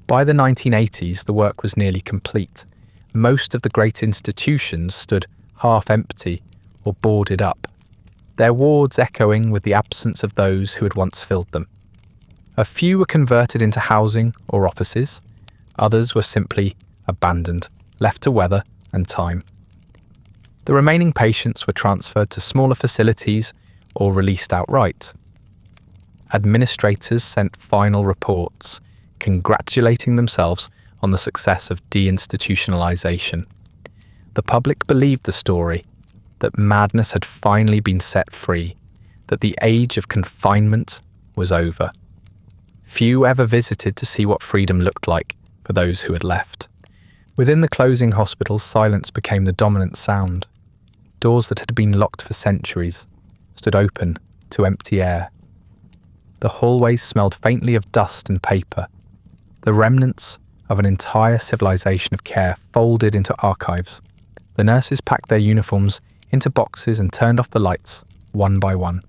By the 1980s, the work was nearly complete. Most of the great institutions stood half empty or boarded up, their wards echoing with the absence of those who had once filled them. A few were converted into housing or offices. Others were simply abandoned, left to weather and time. The remaining patients were transferred to smaller facilities or released outright. Administrators sent final reports, congratulating themselves on the success of deinstitutionalization. The public believed the story, that madness had finally been set free, that the age of confinement was over. Few ever visited to see what freedom looked like for those who had left. Within the closing hospitals, silence became the dominant sound. Doors that had been locked for centuries stood open to empty air. The hallways smelled faintly of dust and paper, the remnants of an entire civilization of care folded into archives. The nurses packed their uniforms into boxes and turned off the lights, one by one.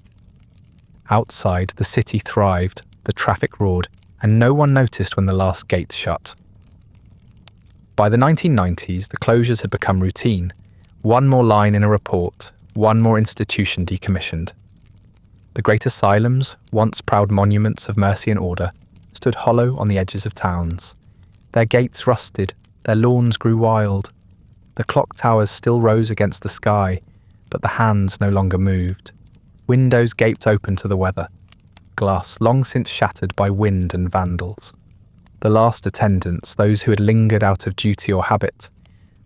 Outside, the city thrived, the traffic roared, and no one noticed when the last gate shut. By the 1990s, the closures had become routine. One more line in a report, one more institution decommissioned. The great asylums, once proud monuments of mercy and order, stood hollow on the edges of towns. Their gates rusted, their lawns grew wild. The clock towers still rose against the sky, but the hands no longer moved. Windows gaped open to the weather, glass long since shattered by wind and vandals. The last attendants, those who had lingered out of duty or habit,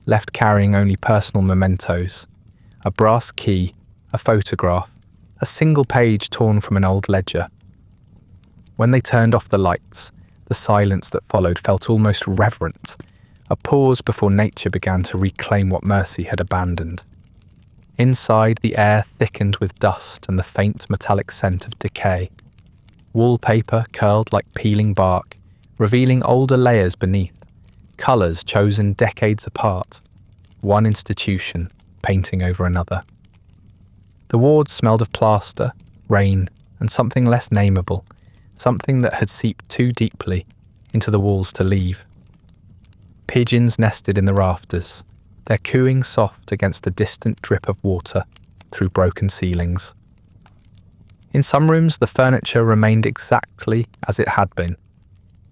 left carrying only personal mementos, a brass key, a photograph, a single page torn from an old ledger. When they turned off the lights, the silence that followed felt almost reverent, a pause before nature began to reclaim what mercy had abandoned. Inside, the air thickened with dust and the faint metallic scent of decay. Wallpaper curled like peeling bark, revealing older layers beneath, colours chosen decades apart, one institution painting over another. The wards smelled of plaster, rain, and something less nameable, something that had seeped too deeply into the walls to leave. Pigeons nested in the rafters, their cooing soft against the distant drip of water through broken ceilings. In some rooms, the furniture remained exactly as it had been.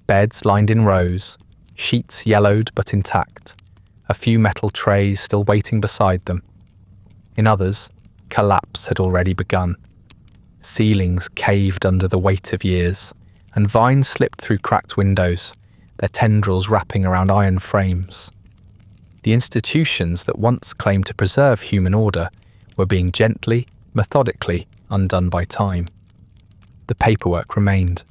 Beds lined in rows, sheets yellowed but intact, a few metal trays still waiting beside them. In others, collapse had already begun. Ceilings caved under the weight of years, and vines slipped through cracked windows, their tendrils wrapping around iron frames. The institutions that once claimed to preserve human order were being gently, methodically undone by time. The paperwork remained.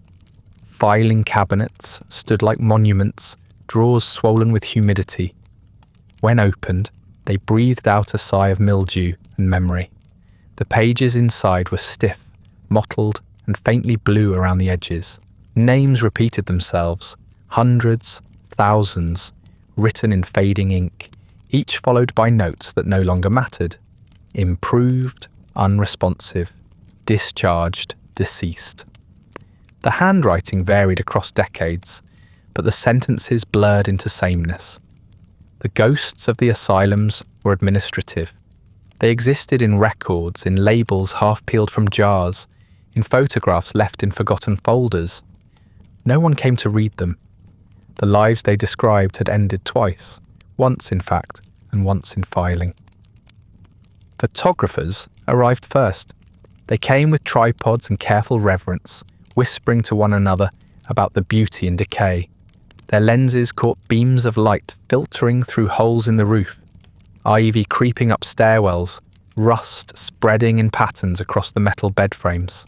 Filing cabinets stood like monuments, drawers swollen with humidity. When opened, they breathed out a sigh of mildew and memory. The pages inside were stiff, mottled, and faintly blue around the edges. Names repeated themselves, hundreds, thousands, written in fading ink, each followed by notes that no longer mattered. Improved, unresponsive, discharged, deceased. The handwriting varied across decades, but the sentences blurred into sameness. The ghosts of the asylums were administrative. They existed in records, in labels half peeled from jars, in photographs left in forgotten folders. No one came to read them. The lives they described had ended twice, once in fact, and once in filing. Photographers arrived first. They came with tripods and careful reverence, whispering to one another about the beauty and decay. Their lenses caught beams of light filtering through holes in the roof, ivy creeping up stairwells, rust spreading in patterns across the metal bed frames.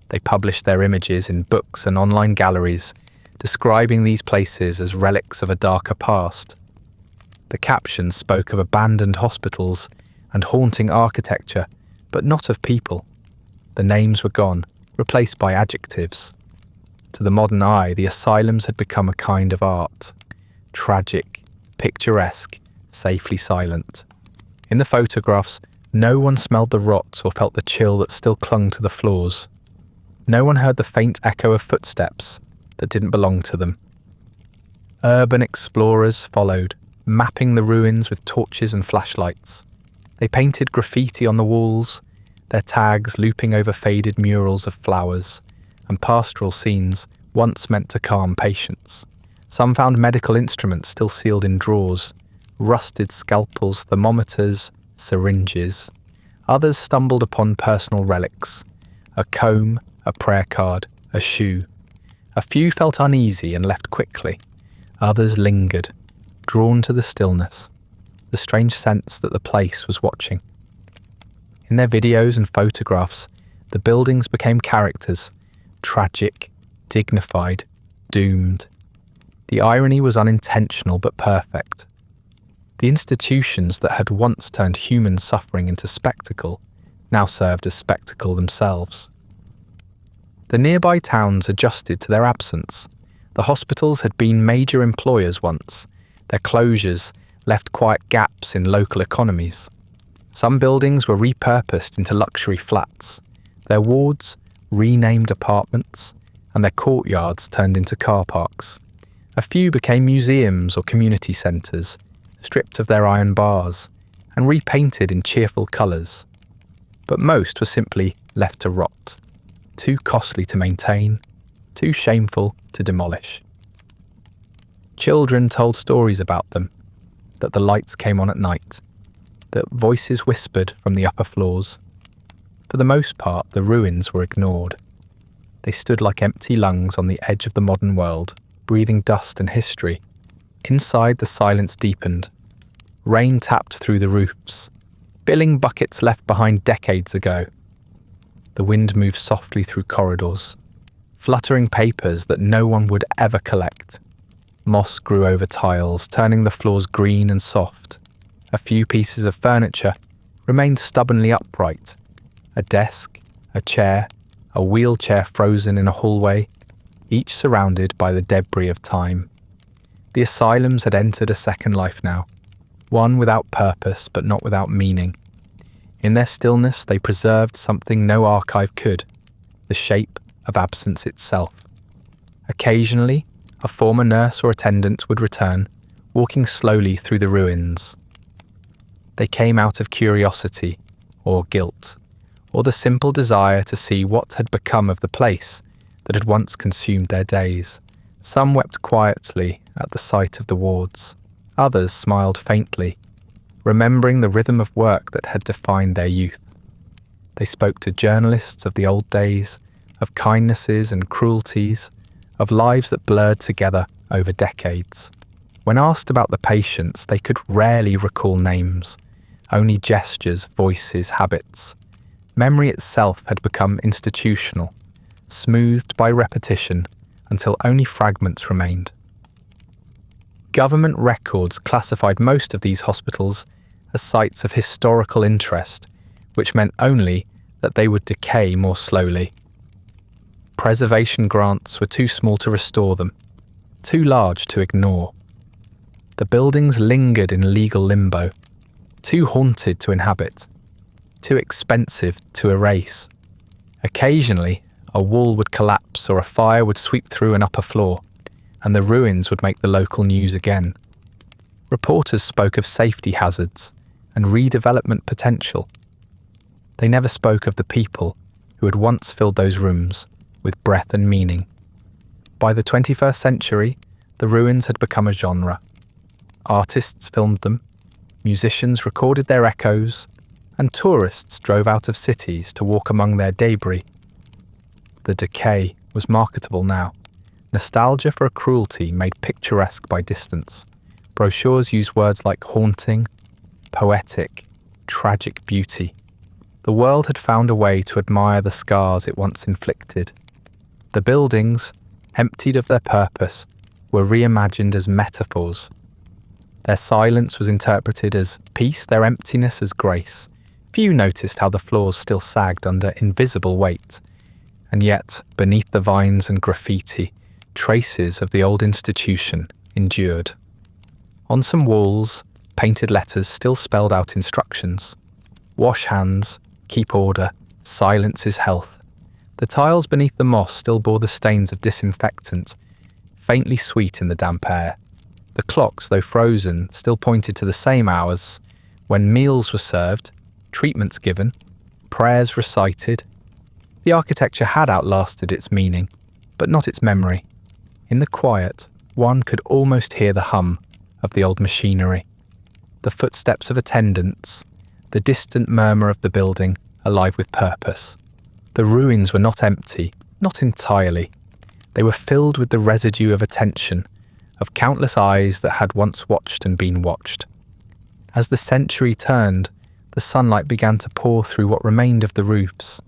They published their images in books and online galleries, describing these places as relics of a darker past. The captions spoke of abandoned hospitals and haunting architecture, but not of people. The names were gone, replaced by adjectives. To the modern eye, the asylums had become a kind of art. Tragic, picturesque, safely silent. In the photographs, no one smelled the rot or felt the chill that still clung to the floors. No one heard the faint echo of footsteps that didn't belong to them. Urban explorers followed, mapping the ruins with torches and flashlights. They painted graffiti on the walls, their tags looping over faded murals of flowers and pastoral scenes once meant to calm patients. Some found medical instruments still sealed in drawers, rusted scalpels, thermometers, syringes. Others stumbled upon personal relics, a comb, a prayer card, a shoe. A few felt uneasy and left quickly. Others lingered, drawn to the stillness, the strange sense that the place was watching. In their videos and photographs, the buildings became characters, tragic, dignified, doomed. The irony was unintentional but perfect. The institutions that had once turned human suffering into spectacle now served as spectacle themselves. The nearby towns adjusted to their absence. The hospitals had been major employers once. Their closures left quiet gaps in local economies. Some buildings were repurposed into luxury flats, their wards renamed apartments, and their courtyards turned into car parks. A few became museums or community centres, stripped of their iron bars and repainted in cheerful colours. But most were simply left to rot, too costly to maintain, too shameful to demolish. Children told stories about them, that the lights came on at night, that voices whispered from the upper floors. For the most part, the ruins were ignored. They stood like empty lungs on the edge of the modern world, breathing dust and history. Inside, the silence deepened. Rain tapped through the roofs, filling buckets left behind decades ago. The wind moved softly through corridors, fluttering papers that no one would ever collect. Moss grew over tiles, turning the floors green and soft. A few pieces of furniture remained stubbornly upright. A desk, a chair, a wheelchair frozen in a hallway, each surrounded by the debris of time. The asylums had entered a second life now, one without purpose but not without meaning. In their stillness, they preserved something no archive could, the shape of absence itself. Occasionally, a former nurse or attendant would return, walking slowly through the ruins. They came out of curiosity, or guilt, or the simple desire to see what had become of the place that had once consumed their days. Some wept quietly at the sight of the wards. Others smiled faintly, remembering the rhythm of work that had defined their youth. They spoke to journalists of the old days, of kindnesses and cruelties, of lives that blurred together over decades. When asked about the patients, they could rarely recall names, only gestures, voices, habits. Memory itself had become institutional, smoothed by repetition until only fragments remained. Government records classified most of these hospitals as sites of historical interest, which meant only that they would decay more slowly. Preservation grants were too small to restore them, too large to ignore. The buildings lingered in legal limbo, too haunted to inhabit, too expensive to erase. Occasionally, a wall would collapse or a fire would sweep through an upper floor, and the ruins would make the local news again. Reporters spoke of safety hazards and redevelopment potential. They never spoke of the people who had once filled those rooms with breath and meaning. By the 21st century, the ruins had become a genre. Artists filmed them, musicians recorded their echoes, and tourists drove out of cities to walk among their debris. The decay was marketable now. Nostalgia for a cruelty made picturesque by distance. Brochures used words like haunting, poetic, tragic beauty. The world had found a way to admire the scars it once inflicted. The buildings, emptied of their purpose, were reimagined as metaphors. Their silence was interpreted as peace, their emptiness as grace. Few noticed how the floors still sagged under invisible weight, and yet, beneath the vines and graffiti, traces of the old institution endured. On some walls, painted letters still spelled out instructions. Wash hands, keep order, silence is health. The tiles beneath the moss still bore the stains of disinfectant, faintly sweet in the damp air. The clocks, though frozen, still pointed to the same hours when meals were served, treatments given, prayers recited. The architecture had outlasted its meaning, but not its memory. In the quiet, one could almost hear the hum of the old machinery, the footsteps of attendants, the distant murmur of the building alive with purpose. The ruins were not empty, not entirely. They were filled with the residue of attention, of countless eyes that had once watched and been watched. As the century turned, the sunlight began to pour through what remained of the roofs,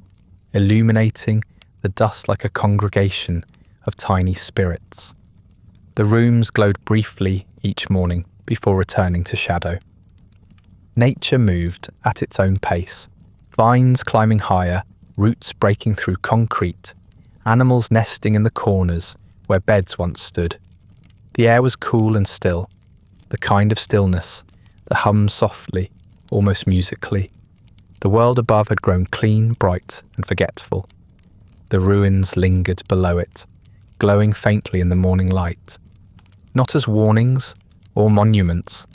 illuminating the dust like a congregation of tiny spirits. The rooms glowed briefly each morning before returning to shadow. Nature moved at its own pace, vines climbing higher, roots breaking through concrete, animals nesting in the corners where beds once stood. The air was cool and still, the kind of stillness that hums softly, almost musically. The world above had grown clean, bright, and forgetful. The ruins lingered below it, glowing faintly in the morning light, not as warnings or monuments,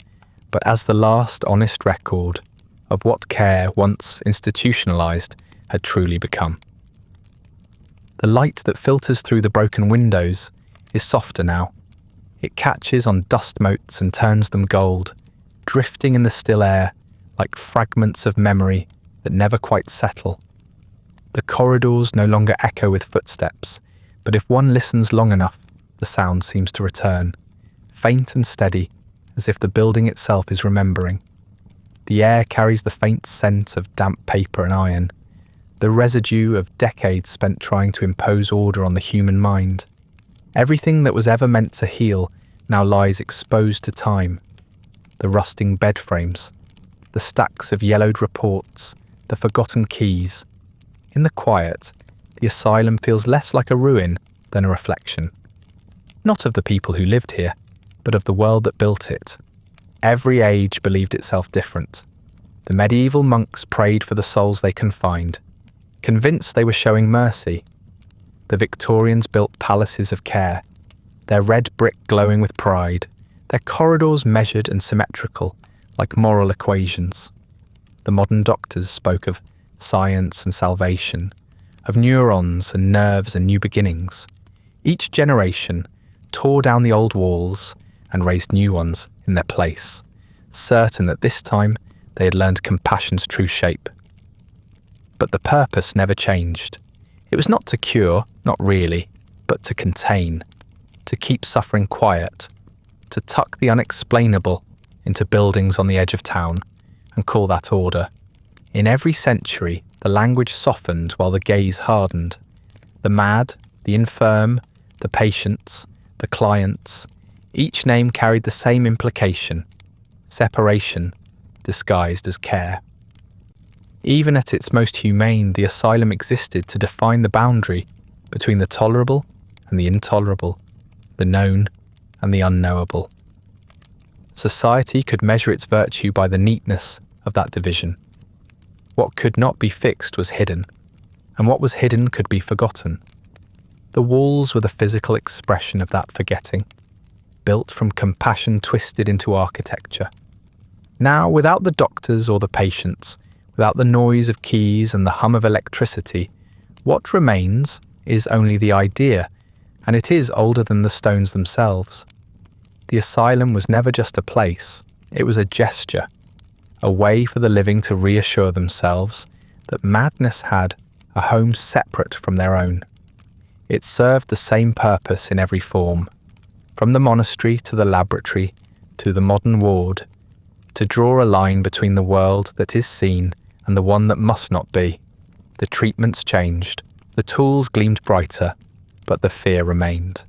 but as the last honest record of what care, once institutionalized, had truly become. The light that filters through the broken windows is softer now. It catches on dust motes and turns them gold, drifting in the still air like fragments of memory that never quite settle. The corridors no longer echo with footsteps, but if one listens long enough, the sound seems to return, faint and steady, as if the building itself is remembering. The air carries the faint scent of damp paper and iron, the residue of decades spent trying to impose order on the human mind. Everything that was ever meant to heal now lies exposed to time. The rusting bed frames, the stacks of yellowed reports, the forgotten keys. In the quiet, the asylum feels less like a ruin than a reflection. Not of the people who lived here, but of the world that built it. Every age believed itself different. The medieval monks prayed for the souls they confined, convinced they were showing mercy. The Victorians built palaces of care, their red brick glowing with pride, their corridors measured and symmetrical, like moral equations. The modern doctors spoke of science and salvation, of neurons and nerves and new beginnings. Each generation tore down the old walls and raised new ones in their place, certain that this time they had learned compassion's true shape. But the purpose never changed. It was not to cure, not really, but to contain, to keep suffering quiet, to tuck the unexplainable into buildings on the edge of town and call that order. In every century, the language softened while the gaze hardened. The mad, the infirm, the patients, the clients, each name carried the same implication: separation disguised as care. Even at its most humane, the asylum existed to define the boundary between the tolerable and the intolerable, the known and the unknowable. Society could measure its virtue by the neatness of that division. What could not be fixed was hidden, and what was hidden could be forgotten. The walls were the physical expression of that forgetting, built from compassion twisted into architecture. Now, without the doctors or the patients, without the noise of keys and the hum of electricity, what remains is only the idea, and it is older than the stones themselves. The asylum was never just a place, it was a gesture. a way for the living to reassure themselves that madness had a home separate from their own. It served the same purpose in every form, from the monastery to the laboratory to the modern ward, to draw a line between the world that is seen and the one that must not be. The treatments changed, the tools gleamed brighter, but the fear remained.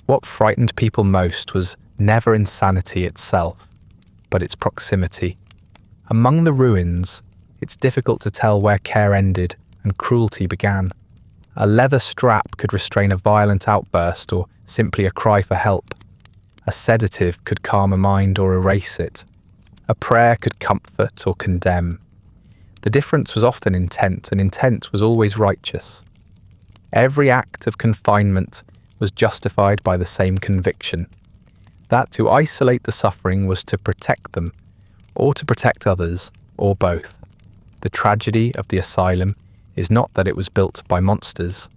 What frightened people most was never insanity itself, but its proximity. Among the ruins, it's difficult to tell where care ended and cruelty began. A leather strap could restrain a violent outburst or simply a cry for help. A sedative could calm a mind or erase it. A prayer could comfort or condemn. The difference was often intent, and intent was always righteous. Every act of confinement was justified by the same conviction, that to isolate the suffering was to protect them, or to protect others, or both. The tragedy of the asylum is not that it was built by monsters,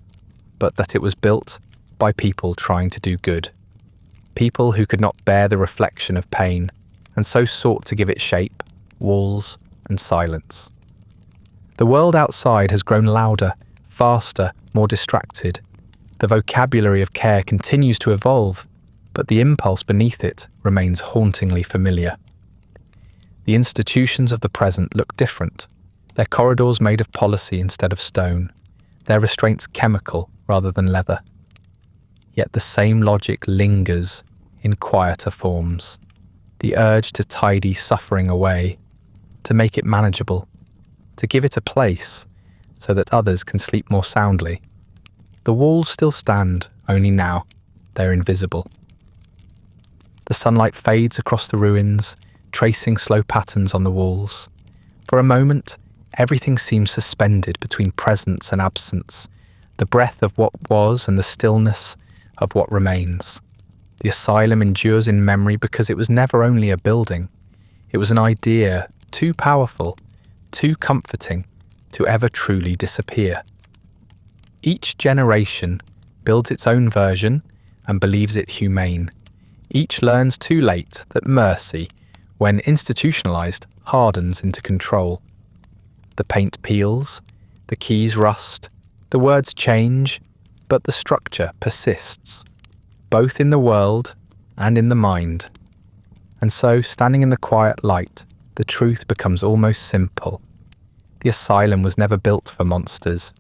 but that it was built by people trying to do good. People who could not bear the reflection of pain, and so sought to give it shape, walls, and silence. The world outside has grown louder, faster, more distracted. The vocabulary of care continues to evolve, but the impulse beneath it remains hauntingly familiar. The institutions of the present look different, their corridors made of policy instead of stone, their restraints chemical rather than leather. Yet the same logic lingers in quieter forms. The urge to tidy suffering away, to make it manageable, to give it a place so that others can sleep more soundly. The walls still stand, only now they're invisible. The sunlight fades across the ruins, tracing slow patterns on the walls. For a moment, everything seems suspended between presence and absence, the breath of what was and the stillness of what remains. The asylum endures in memory because it was never only a building. It was an idea too powerful, too comforting to ever truly disappear. Each generation builds its own version and believes it humane. Each learns too late that mercy, when institutionalized, hardens into control. The paint peels, the keys rust, the words change, but the structure persists, both in the world and in the mind. And so, standing in the quiet light, the truth becomes almost simple. The asylum was never built for monsters.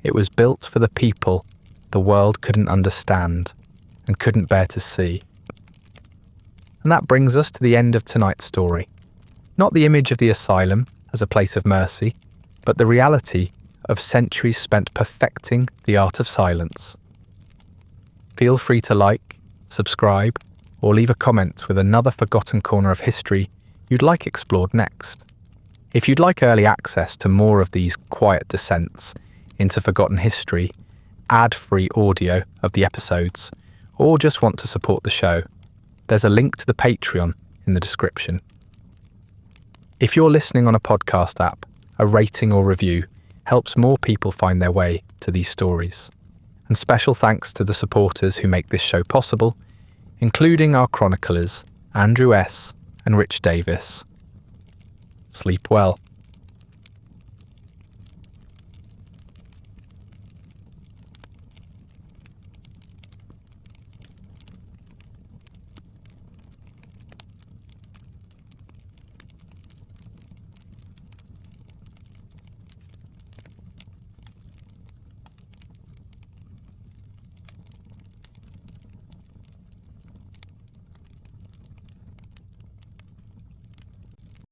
It was built for the people the world couldn't understand and couldn't bear to see. And that brings us to the end of tonight's story. Not the image of the asylum as a place of mercy, but the reality of centuries spent perfecting the art of silence. Feel free to like, subscribe, or leave a comment with another forgotten corner of history you'd like explored next. If you'd like early access to more of these quiet descents into forgotten history, ad-free audio of the episodes, or just want to support the show, there's a link to the Patreon in the description. If you're listening on a podcast app, a rating or review helps more people find their way to these stories. And special thanks to the supporters who make this show possible, including our chroniclers, Andrew S. and Rich Davis. Sleep well.